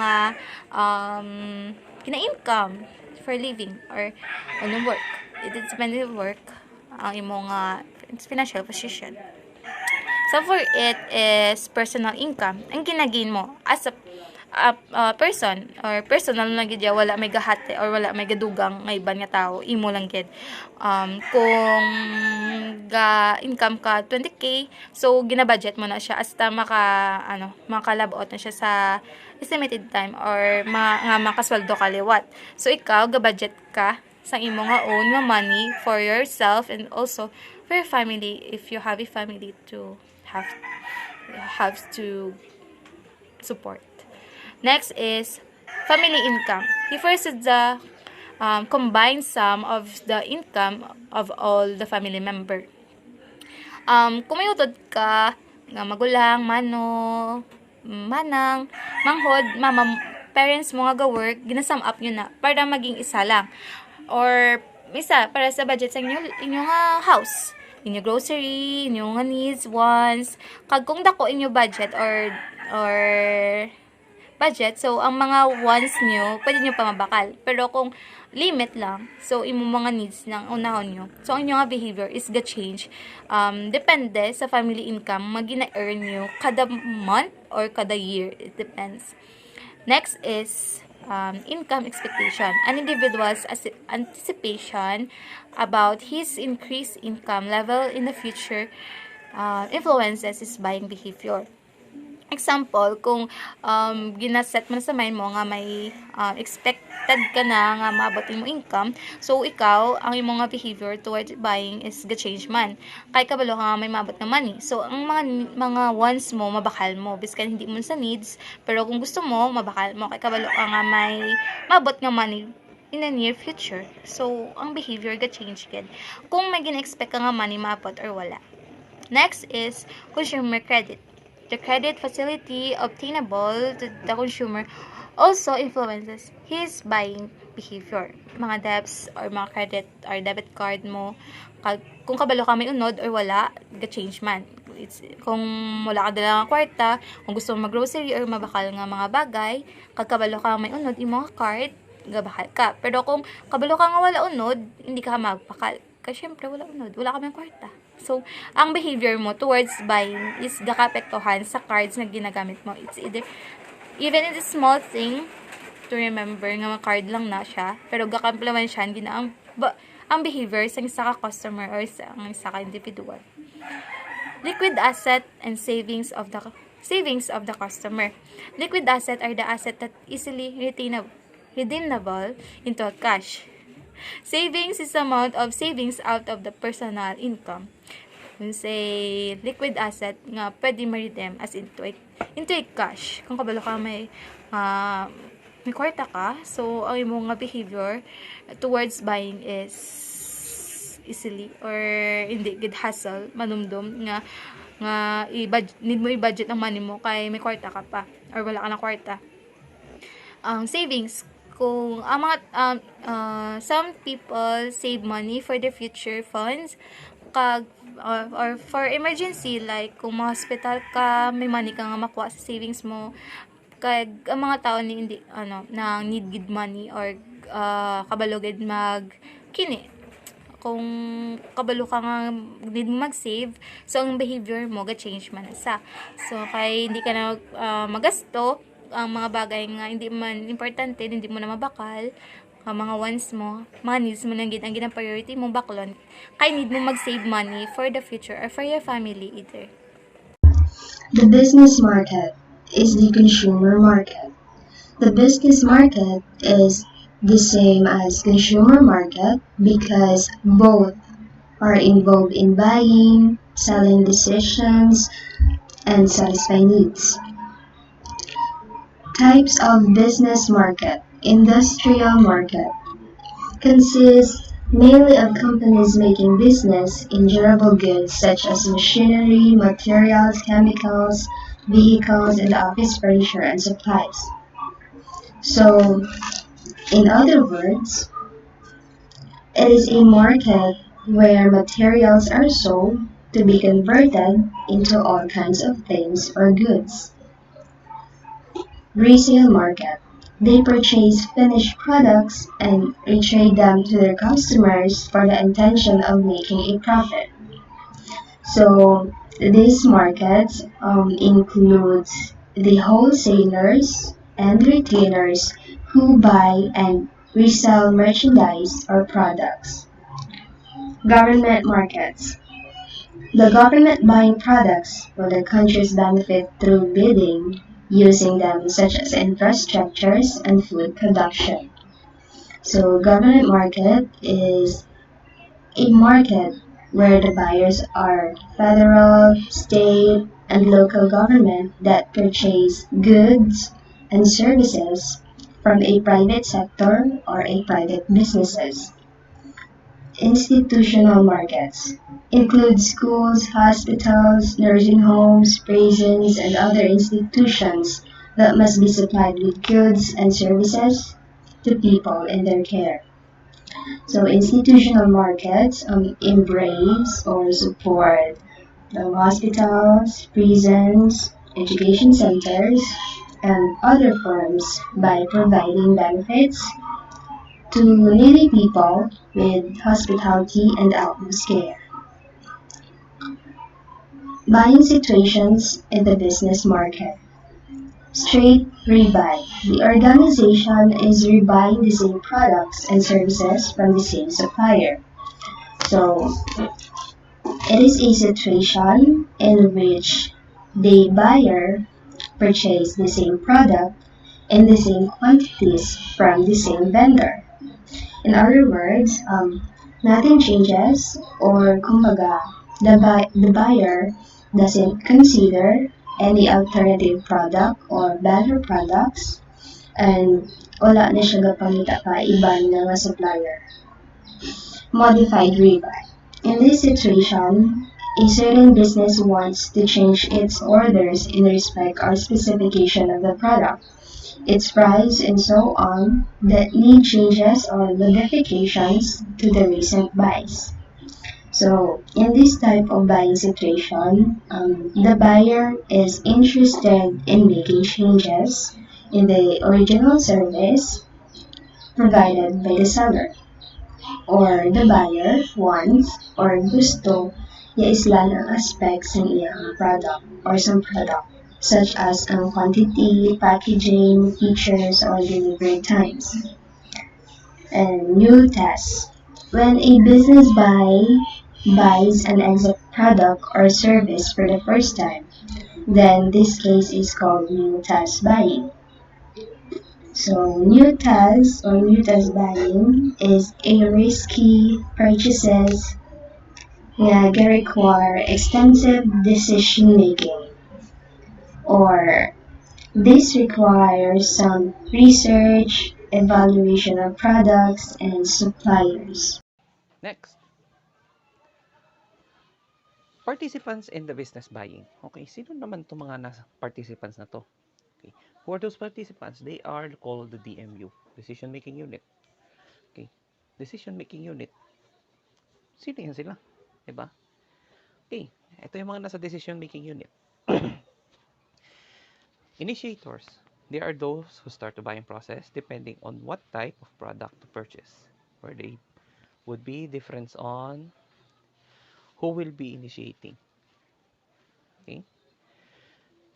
kina-income for living or ano work. It depends on work ang imong financial position. So for it is personal income ang ginagain mo as a person or personal lang gid wala may gahate or wala may gadugang nga iban nga tao, imo lang gid. Kung ga income ka 20k, so gina-budget mo na siya hasta makalabot na siya sa estimated time or makasweldo ka liwat. So ikaw ga-budget ka sa imo nga own nga money for yourself and also for your family if you have a family to have to support. Next is family income. Refers to the combined sum of the income of all the family member. Kung may utod ka nga magulang, manang, manghod, parents mo nga ga-work, ginasum up nyo na para maging isa lang. Or isa para sa budget sa inyo nga house, inyo grocery, inyo nga needs, wants. Kag kung dako inyo budget or budget, so ang mga wants nyo pwede nyo pa mabakal. Pero kung limit lang, so imo mga needs nang unahon nyo, so ang inyo nga behavior is ga change depende sa family income magina-earn nyo kada month or kada year, it depends. Next is income expectation. An individual's anticipation about his increased income level in the future influences his buying behavior. Example, kung ginaset mo na sa mind mo nga may expected ka na nga maabot mo income, so ikaw, ang imong nga behavior towards buying is ga-change man. Kay kabalo ka nga may maabot na money. So, ang mga wants mo, mabakal mo. Biskan hindi mo sa needs, pero kung gusto mo, mabakal mo. Kay kabalo ka nga may maabot nga money in the near future. So, ang behavior ga-change kid. Kung may gina-expect ka nga money maabot or wala. Next is consumer credit. The credit facility obtainable to the consumer also influences his buying behavior. Mga debts or mga credit or debit card mo, kung kabalo ka may unod or wala, ga-change man. Kung wala ka dala nga kwarta, kung gusto mo mag-grocery or mabakal nga mga bagay, kag kabalo ka may unod, yung mga card, gabakal ka. Pero kung kabalo ka nga wala unod, hindi ka magpakal. Kasi syempre wala unod, wala ka may kwarta. So, ang behavior mo towards buying is gakapektuhan sa cards na ginagamit mo. It's either, even in a small thing, to remember nga mga card lang na siya, pero gakampleman siya, ang behavior sa isa ka customer or sa isa ka individual. Liquid asset and savings of the customer. Liquid asset are the asset that easily redeemable into cash. Savings is the amount of savings out of the personal income. When say liquid asset nga pwede ma-redeem as into a cash. Kung kabalo ka may kwarta ka, so ang imong nga behavior towards buying is easily or hindi gid hassle, manumdum nga need mo i-budget ang money mo kay may kwarta ka pa or wala ka na kwarta. Savings kung ang mga some people save money for their future funds kag or for emergency, like kung ma-hospital ka, may money ka nga makuha sa savings mo. Kag ang mga tao ni hindi nang need gid money or kabalo gid mag kini kung kabalo ka nga need mo mag-save, so ang behavior mo ga-change man sa. So kay hindi ka na magasto ang mga bagay nga hindi man importante, hindi mo na mabakal, ang mga wants mo, mga needs mo lang gid ang ginang priority mo baklon, kay need mo mag-save money for the future or for your family either. The business market is the consumer market. The business market is the same as consumer market because both are involved in buying, selling decisions, and satisfy needs. Types of business market. Industrial market consists mainly of companies making business in durable goods such as machinery, materials, chemicals, vehicles, and office furniture and supplies. So, in other words, it is a market where materials are sold to be converted into all kinds of things or goods. Resale market. They purchase finished products and retrade them to their customers for the intention of making a profit. So these markets includes the wholesalers and retailers who buy and resell merchandise or products. Government markets. The government buying products for the country's benefit through bidding, using them such as infrastructures and food production. So government market is a market where the buyers are federal, state, and local government that purchase goods and services from a private sector or a private businesses. Institutional markets include schools, hospitals, nursing homes, prisons, and other institutions that must be supplied with goods and services to people in their care. So institutional markets embrace or support the hospitals, prisons, education centers, and other firms by providing benefits to needy people with hospitality and outpost care. Buying situations in the business market. Straight rebuy. The organization is rebuying the same products and services from the same supplier. So it is a situation in which the buyer purchased the same product in the same quantities from the same vendor. In other words, nothing changes, or kumbaga, the buyer doesn't consider any alternative product or better products, and wala na siya gapangita pa iban na nga supplier. Modified rebuy. In this situation, a certain business wants to change its orders in respect or specification of the product, its price, and so on that need changes or modifications to the recent buys. So, in this type of buying situation, the buyer is interested in making changes in the original service provided by the seller, or the buyer wants or gusto islan ang aspects ng iyang product or some product, such as quantity, packaging, features, or delivery times. And new tests. When a business buys an exact product or service for the first time, then this case is called new test buying. So new test or new test buying is a risky purchases that require extensive decision making, or this requires some research, evaluation of products, and suppliers. Next, participants in the business buying. Okay, sino naman itong mga participants na to? Okay. Who are those participants? They are called the DMU. Decision-making unit. Okay. Decision-making unit. Sino yan sila? Diba? Okay. Ito yung mga nasa decision-making unit. Initiators. They are those who start the buying process depending on what type of product to purchase. Where they would be difference on who will be initiating. Okay.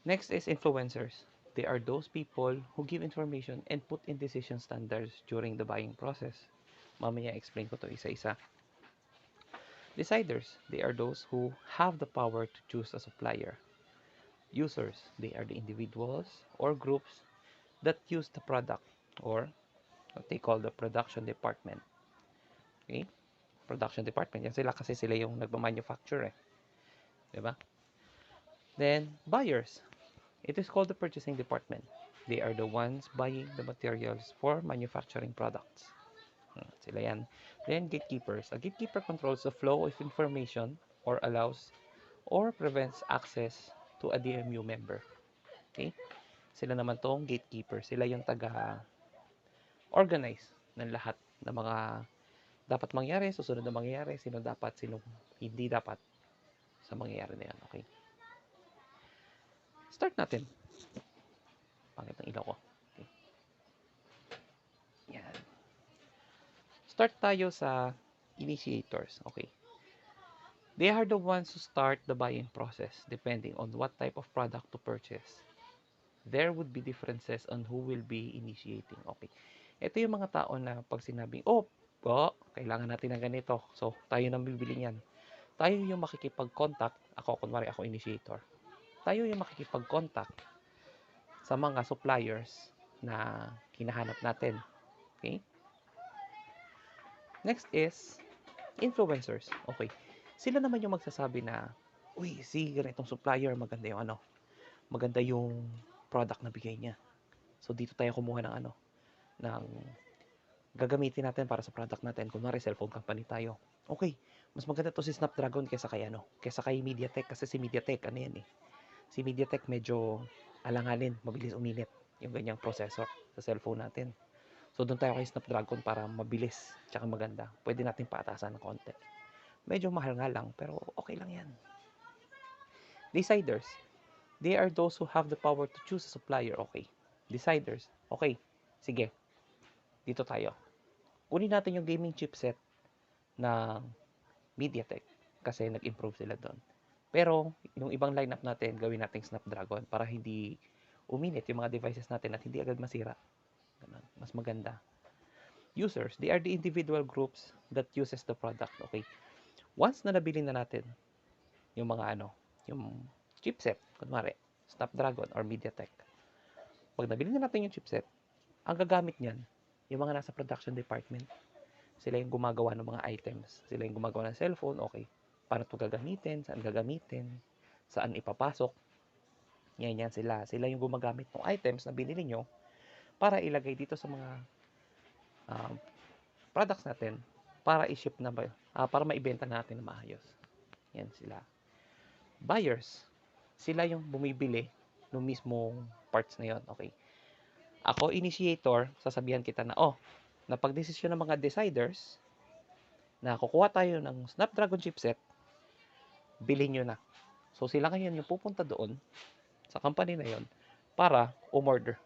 Next is influencers. They are those people who give information and put in decision standards during the buying process. Mamaya explain ko to isa-isa. Deciders. They are those who have the power to choose a supplier. Users. They are the individuals or groups that use the product or what they call the production department. Okay? Production department. Yan sila kasi sila yung nagma-manufacture eh. Diba? Then, buyers. It is called the purchasing department. They are the ones buying the materials for manufacturing products. Sila yan. Then, gatekeepers. A gatekeeper controls the flow of information or allows or prevents access to a DMU member. Okay? Sila naman tong gatekeeper. Sila yung taga-organize ng lahat ng mga dapat mangyari, susunod na mangyayari, sino dapat, sino hindi dapat sa mangyayari na yan. Okay? Start natin. Pangit ang ilaw ko. Okay. Yan. Start tayo sa initiators. Okay. They are the ones who start the buying process depending on what type of product to purchase. There would be differences on who will be initiating. Okay. Ito yung mga tao na pag sinabing, oh, kailangan natin ng ganito. So, tayo nang bibili niyan. Tayo yung makikipag-contact. Kunwari ako initiator. Tayo yung makikipag-contact sa mga suppliers na hinahanap natin. Okay? Next is influencers. Okay. Sila naman yung magsasabi na, uy, si ganitong supplier, maganda yung maganda yung product na bigay niya. So, dito tayo kumuha ng ng gagamitin natin para sa product natin. Kunwari, cellphone company tayo. Okay, mas maganda to si Snapdragon kaysa kay MediaTek. Kasi si MediaTek, si MediaTek medyo alanganin, mabilis uminit yung ganyang processor sa cellphone natin. So, doon tayo kay Snapdragon para mabilis, tsaka maganda. Pwede natin paatasan ng konti. Medyo mahal nga lang, pero okay lang yan. Deciders. They are those who have the power to choose a supplier. Okay. Deciders. Okay. Sige. Dito tayo. Kunin natin yung gaming chipset ng MediaTek kasi nag-improve sila doon. Pero, yung ibang lineup natin, gawin nating Snapdragon para hindi uminit yung mga devices natin at hindi agad masira. Ganun. Mas maganda. Users, they are the individual groups that uses the product. Okay. Once na nabili na natin yung mga yung chipset, kunwari, Snapdragon or MediaTek. Pag nabili na natin yung chipset, ang gagamit niyan, yung mga nasa production department, sila yung gumagawa ng mga items. Sila yung gumagawa ng cellphone, okay. Paano ito gagamitin, saan gagamitin, saan ipapasok. Yan sila. Sila yung gumagamit ng items na binili nyo para ilagay dito sa mga products natin para i-ship na para maibenta natin na maayos. Yan sila. Buyers, sila yung bumibili ng mismong parts na yon. Okay. Ako, initiator, sasabihan kita na, napag-desisyon ng mga deciders na kukuha tayo ng Snapdragon chipset, bilhin nyo na. So, sila ngayon yung pupunta doon sa company na yon para umorder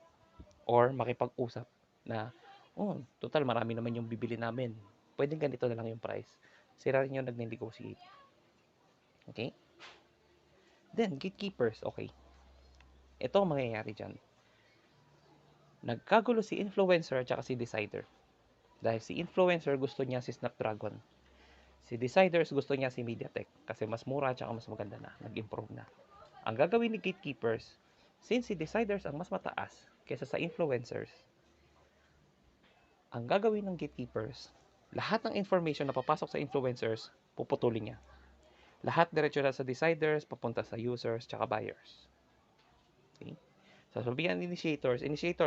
or makipag-usap na, total marami naman yung bibili namin. Pwedeng ganito na lang yung price. Sila rin yung nag-negotiate. Okay? Then, gatekeepers. Okay. Ito ang mangyayari dyan. Nagkagulo si influencer at saka si decider. Dahil si influencer gusto niya si Snapdragon. Si deciders gusto niya si MediaTek. Kasi mas mura at saka mas maganda na. Nag-improve na. Ang gagawin ni gatekeepers, since si deciders ang mas mataas kaysa sa influencers, ang gagawin ng gatekeepers, lahat ng information na papasok sa influencers, puputulin niya. Lahat diretso na sa deciders, papunta sa users, tsaka buyers. Okay? Sasabihan ng initiators,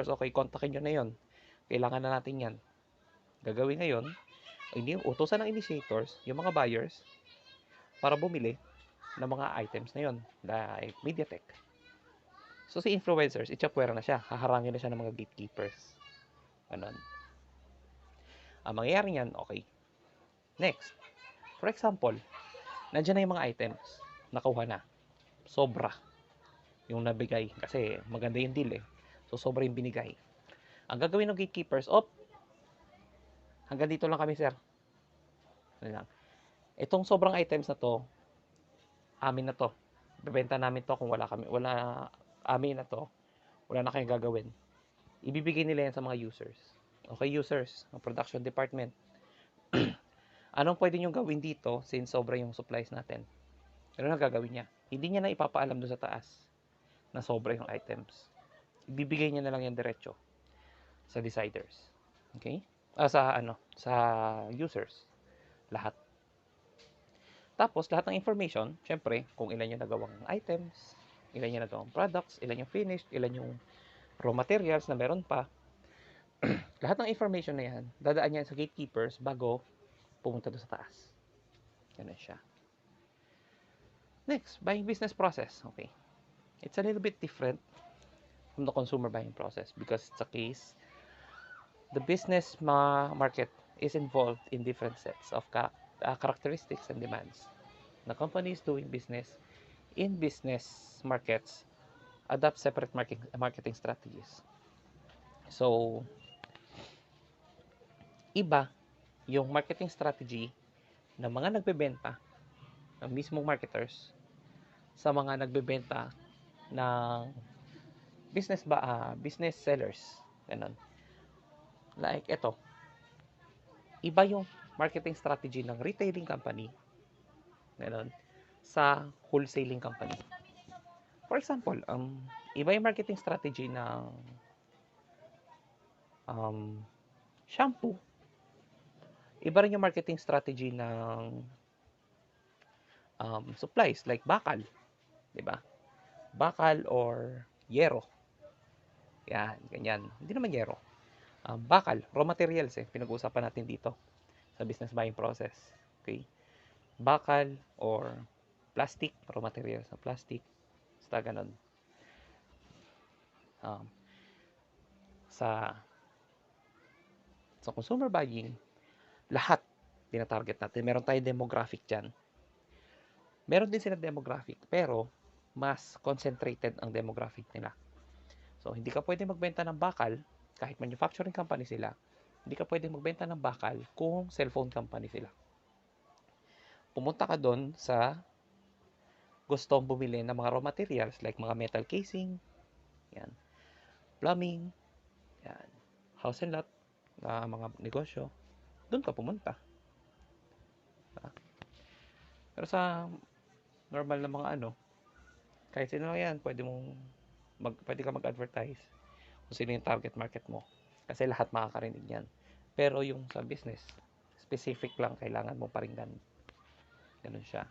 okay, kontakin nyo na yon. Kailangan na natin yan. Gagawin ngayon, utosan ng initiators, yung mga buyers, para bumili ng mga items na yon, like MediaTek. So si influencers, itchapwera na siya. Haharangin na siya ng mga gatekeepers. Ganon. Ang mangyayari niyan, okay. Next. For example, nandiyan na yung mga items. Nakuha na. Sobra yung nabigay. Kasi maganda yung deal eh. So, sobra yung binigay. Ang gagawin ng gatekeepers, hanggang dito lang kami, sir. Ano lang. Itong sobrang items na to, amin na to. Bebenta namin to kung amin na to. Wala na kayong gagawin. Ibibigay nila yan sa mga users. Okay, users, ang production department. Anong pwede nyo gawin dito since sobra yung supplies natin? Ano na gagawin niya? Hindi niya na ipapaalam doon sa taas na sobra yung items. Ibibigay niya na lang yan diretso sa deciders. Okay? Sa users. Lahat. Tapos, lahat ng information, syempre, kung ilan yung nagawang items, ilan yung nagawang products, ilan yung finished, ilan yung raw materials na meron pa, lahat ng information na yan, dadaan yan sa gatekeepers bago pumunta doon sa taas. Ganun siya. Next, buying business process. Okay. It's a little bit different from the consumer buying process because it's a case the business market is involved in different sets of characteristics and demands. The companies doing business in business markets adopt separate marketing strategies. So, iba yung marketing strategy ng mga nagbebenta, ng mismong marketers, sa mga nagbebenta ng business sellers. Ganun. Like ito. Iba yung marketing strategy ng retailing company, ganun, sa wholesaling company. For example, iba yung marketing strategy ng shampoo. Iba rin yung marketing strategy ng supplies like bakal. Diba? Bakal or yero. Yan, ganyan. Hindi naman yero. Bakal, raw materials pinag-uusapan natin dito sa business buying process. Okay? Bakal or plastic, raw materials na plastic. Basta ganun. Sa consumer buying, lahat tinatarget natin. Meron tayong demographic dyan. Meron din sila demographic, pero mas concentrated ang demographic nila. So, hindi ka pwede magbenta ng bakal, kahit manufacturing company sila, hindi ka pwede magbenta ng bakal kung cellphone company sila. Pumunta ka doon sa gustong bumili ng mga raw materials like mga metal casing, yan, plumbing, yan, house and lot, mga negosyo, doon ka pumunta. Pero sa normal na mga kahit sino lang yan, pwede ka mag-advertise kung sino yung target market mo. Kasi lahat makakarinig yan. Pero yung sa business, specific lang kailangan mong paringgan. Ganun siya.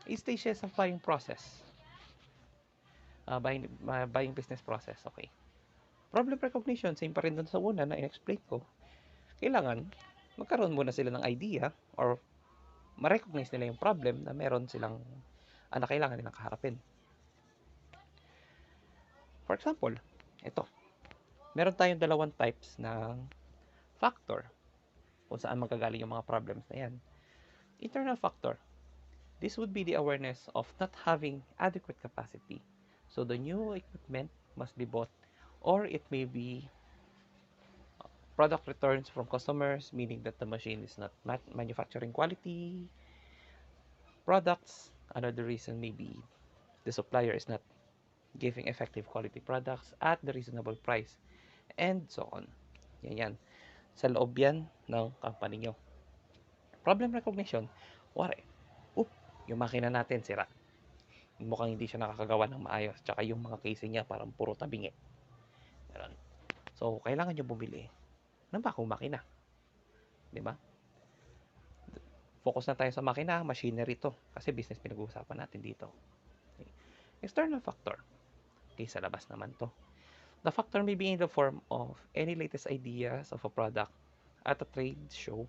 8 stages of buying process. Buying business process. Okay. Problem recognition, same pa rin dun sa una na in-explain ko. Kailangan, magkaroon muna sila ng idea or ma-recognize nila yung problem na meron silang na kailangan nilang kaharapin. For example, ito. Meron tayong dalawang types ng factor kung saan magagaling yung mga problems na yan. Internal factor. This would be the awareness of not having adequate capacity. So the new equipment must be bought, or it may be product returns from customers, meaning that the machine is not manufacturing quality products. Another reason may be the supplier is not giving effective quality products at the reasonable price, and so on. Yan. Sa loob yan ng company nyo. Problem recognition. Wari, yung makina natin sira. Mukhang hindi siya nakakagawa ng maayos. Tsaka yung mga casing niya parang puro tabingi. Ganun. So, kailangan nyo bumili ng bagong makina. Diba? Focus na tayo sa makina, machinery to. Kasi business pinag-uusapan natin dito. Okay. External factor. Okay, sa labas naman to. The factor may be in the form of any latest ideas of a product at a trade show,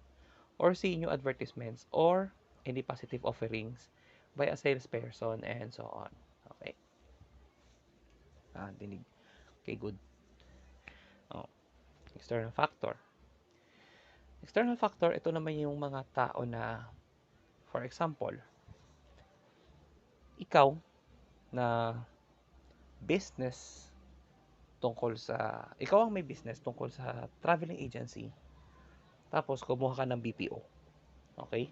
or seeing new advertisements, or any positive offerings by a salesperson, and so on. Okay. Dinig. Okay, good. External factor. External factor, ito naman yung mga tao na, for example, ikaw na business ikaw ang may business tungkol sa traveling agency, tapos kumuha ka ng BPO. Okay?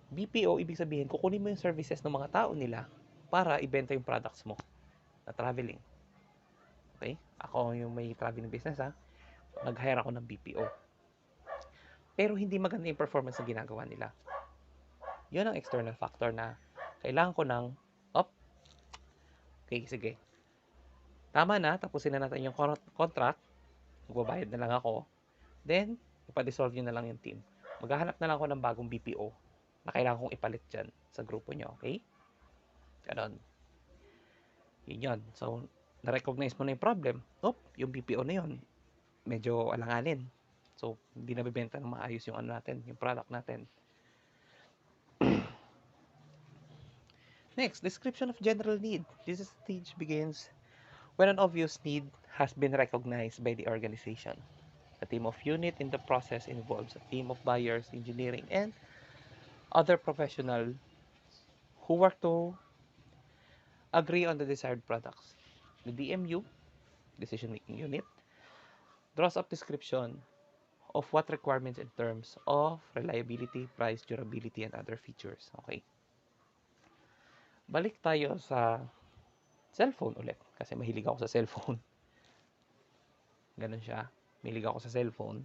BPO, ibig sabihin, kukunin mo yung services ng mga tao nila para ibenta yung products mo na traveling. Okay? Ako yung may traveling business ha. Nag-hire ako ng BPO. Pero hindi maganda yung performance na ginagawa nila. Yun ang external factor na kailangan ko ng, okay, sige. Tama na, tapusin na natin yung contract. Magbabayad na lang ako. Then, ipa-dissolve nyo na lang yung team. Maghahanap na lang ako ng bagong BPO na kailangan kong ipalit dyan sa grupo nyo, okay? Ganon. Yun yun. So, na-recognize mo na yung problem. Yung BPO na yun, medyo alanganin. So, hindi nabibenta ng maayos yung natin, yung product natin. Next, description of general need. This stage begins when an obvious need has been recognized by the organization. A team of unit in the process involves a team of buyers, engineering, and other professionals who work to agree on the desired products. The DMU, decision-making unit, draws up description of what requirements in terms of reliability, price, durability, and other features. Okay. Balik tayo sa cellphone ulit kasi mahilig ako sa cellphone. Ganun siya. Mahilig ako sa cellphone.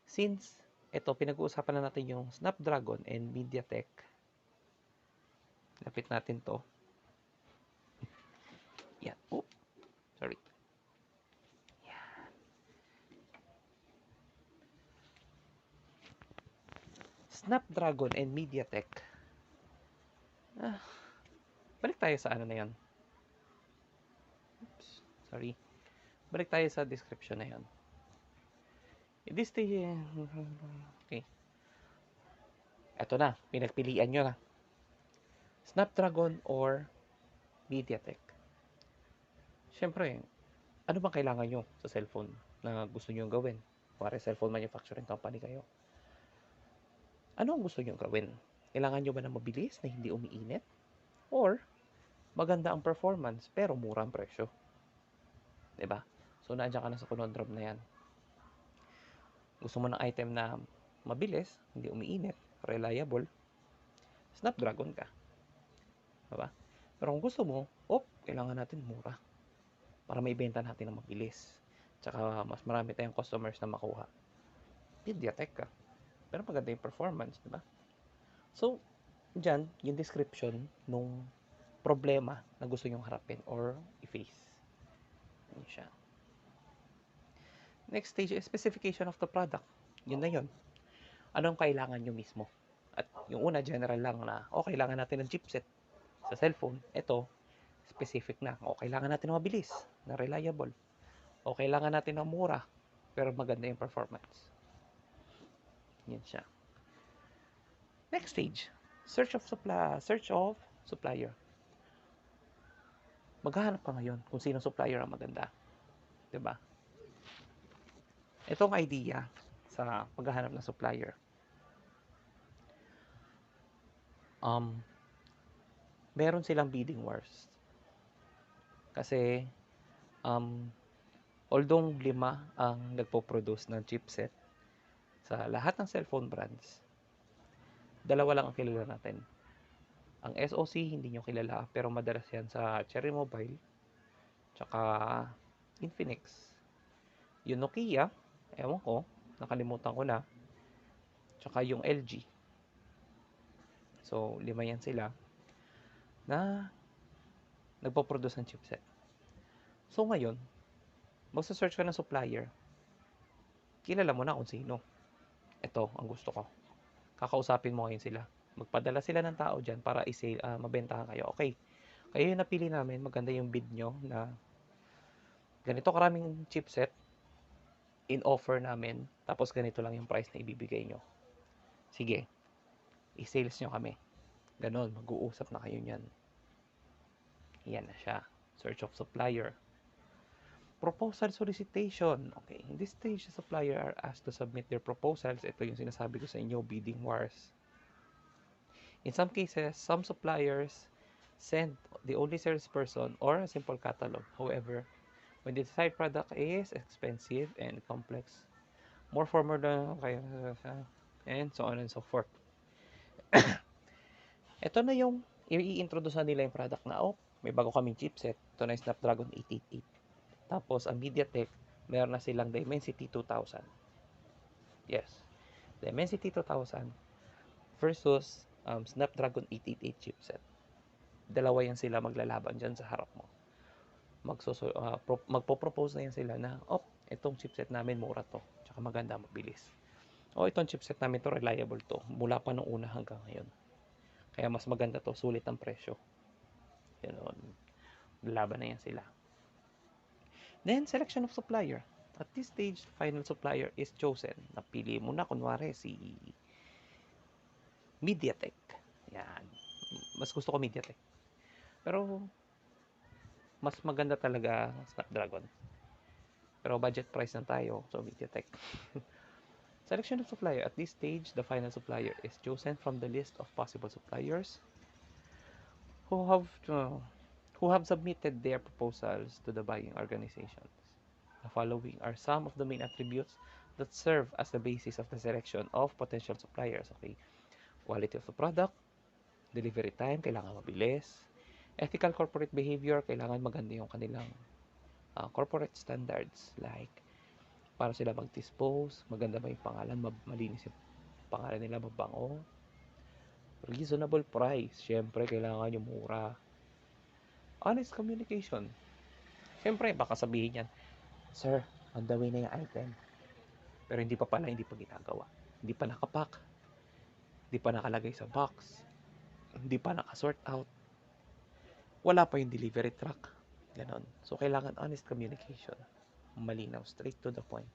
Since ito, pinag-uusapan na natin yung Snapdragon and MediaTek. Lapit natin to. Yan. Sorry. Yan. Snapdragon and MediaTek. Balik tayo sa ano na yan. Oops. Sorry. Balik tayo sa description na yan. Okay. Ito na. Pinagpilian nyo na. Snapdragon or MediaTek. Siyempre, ano bang kailangan nyo sa cellphone na gusto nyo gawin? Kuwari, cellphone manufacturing company kayo. Ano ang gusto nyo gawin? Kailangan nyo ba na mabilis, na hindi umiinit? Or, maganda ang performance, pero mura ang presyo? Diba? So, nandiyan ka na sa conundrum na yan. Gusto mo ng item na mabilis, hindi umiinit, reliable, Snapdragon ka. Diba? Pero kung gusto mo, kailangan natin mura para maibenta natin ng mabilis. Tsaka mas marami tayong customers na makuha. MediaTek ka. Pero maganda yung performance, diba? So, dyan, yung description nung problema na gusto nyong harapin or i-face. Yun siya. Next stage is specification of the product. Yun na yun. Anong kailangan nyo mismo? At yung una, general lang na, kailangan natin ng chipset sa cellphone. Ito, specific na. Kailangan natin ng mabilis, na reliable. Kailangan natin ng mura, pero maganda yung performance. Yan siya. Next stage, search of supplier. Maghahanap ka ngayon kung sino supplier ang maganda. 'Di ba? Itong idea sa paghahanap ng supplier. Meron silang bidding wars. Kasi although 5 ang nagpo-produce ng chipset sa lahat ng cellphone brands, 2 lang ang kilala natin. Ang SoC hindi nyo kilala, pero madalas yan sa Cherry Mobile, tsaka Infinix. Yung Nokia, ewan ko, nakalimutan ko na, tsaka yung LG. So, 5 yan sila na nagpo-produce ng chipset. So, ngayon, magsa-search ka ng supplier. Kilala mo na kung sino. Ito, ang gusto ko. Kakausapin mo ngayon sila. Magpadala sila ng tao dyan para mabentahan kayo. Okay, kayo yung napili namin, maganda yung bid nyo na ganito karaming chipset in offer namin, tapos ganito lang yung price na ibibigay nyo. Sige, i-sales nyo kami. Ganon, mag-uusap na kayo nyan. Yan na siya. Search of supplier. Proposal solicitation. Okay, in this stage, the supplier are asked to submit their proposals. Ito yung sinasabi ko sa inyo, bidding wars. In some cases, some suppliers send the only salesperson or a simple catalog. However, when the desired product is expensive and complex, more formal na kaya and so on and so forth. Ito na yung i-introduce nila yung product na, may bago kaming chipset. Ito na yung Snapdragon 888. Tapos, ang MediaTek, meron na silang Dimensity 2000. Yes. Dimensity 2000 versus Snapdragon 888 chipset. Dalawa yan sila maglalaban dyan sa harap mo. Magpo-propose na yan sila na, itong chipset namin mura to. Tsaka maganda, mabilis. Itong chipset namin to, reliable to. Mula pa nung una hanggang ngayon. Kaya mas maganda to, sulit ang presyo. Ganun. Laban na yan sila. Then, selection of supplier. At this stage, the final supplier is chosen. Napili mo na, kunwari, si MediaTek. Yan. Mas gusto ko MediaTek. Pero, mas maganda talaga Snapdragon. Pero budget price na tayo, so MediaTek. Selection of supplier. At this stage, the final supplier is chosen from the list of possible suppliers who have submitted their proposals to the buying organizations. The following are some of the main attributes that serve as the basis of the selection of potential suppliers. Okay, quality of the product, delivery time, kailangan mabilis, ethical corporate behavior, kailangan maganda yung kanilang corporate standards, like para sila mag-dispose, maganda ba yung pangalan, malinis yung pangalan nila, mabango. Reasonable price, syempre kailangan yung mura. Honest communication, syempre baka sabihin yan, sir, on the way na yung item, pero hindi pa ginagawa, hindi pa nakapack, hindi pa nakalagay sa box, hindi pa nakasort out, wala pa yung delivery truck, ganon. So kailangan honest communication, malinaw, straight to the point.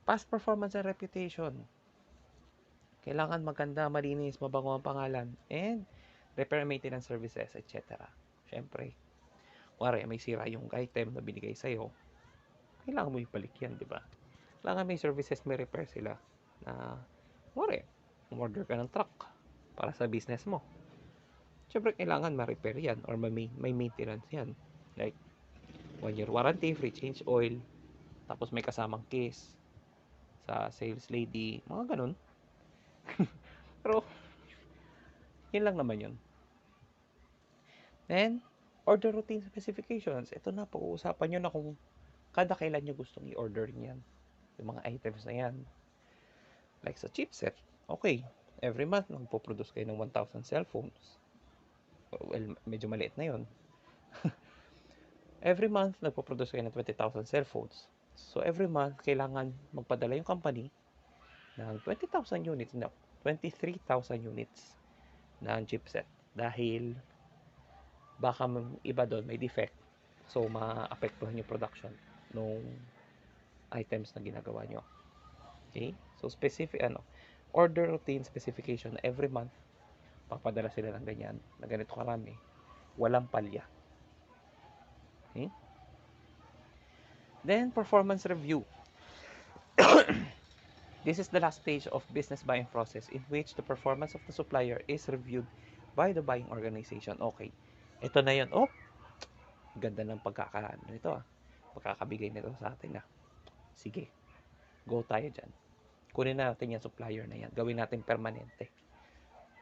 Past performance and reputation, kailangan maganda, malinis, mabango ang pangalan, and repair and maintenance services, etc. Syempre, kuwari may sira yung item na binigay sa'yo, kailangan mo ibalik yan, di ba? Kailangan may services, may repair sila. Na, kuwari, umorder ka ng truck para sa business mo. Syempre, kailangan ma-repair yan or may maintenance yan. Like, 1 year warranty, free change oil, tapos may kasamang case sa sales lady, mga ganun. Pero, yun lang naman yun. Then, order routine specifications. Ito na, pag-uusapan nyo na kung kada kailan nyo gustong i-order niyan. Yung mga items na yan. Like sa chipset, okay, every month, magpo-produce kayo ng 1,000 cellphones. Well, medyo maliit na yun. Every month, nagpo-produce kayo ng 20,000 cellphones. So, every month, kailangan magpadala yung company ng 20,000 units, 23,000 units ng chipset. Dahil, baka iba doon may defect. So, ma-apektuhan yung production ng items na ginagawa nyo. Okay? So, specific, order routine specification, every month, papadala sila ng ganyan, na ganito karami. Walang palya. Okay? Then, performance review. This is the last stage of business buying process in which the performance of the supplier is reviewed by the buying organization. Okay. Ito na yun. Ganda ng pagkakabigay nito sa atin. Sige. Go tayo dyan. Kunin natin yung supplier na yan. Gawin natin permanente.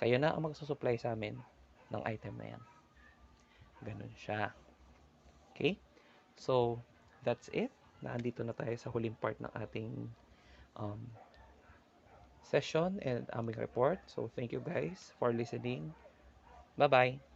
Kayo na ang magsusupply sa amin ng item na yan. Ganun siya. Okay? So, that's it. Naandito na tayo sa huling part ng ating session and aming report. So, thank you guys for listening. Bye-bye.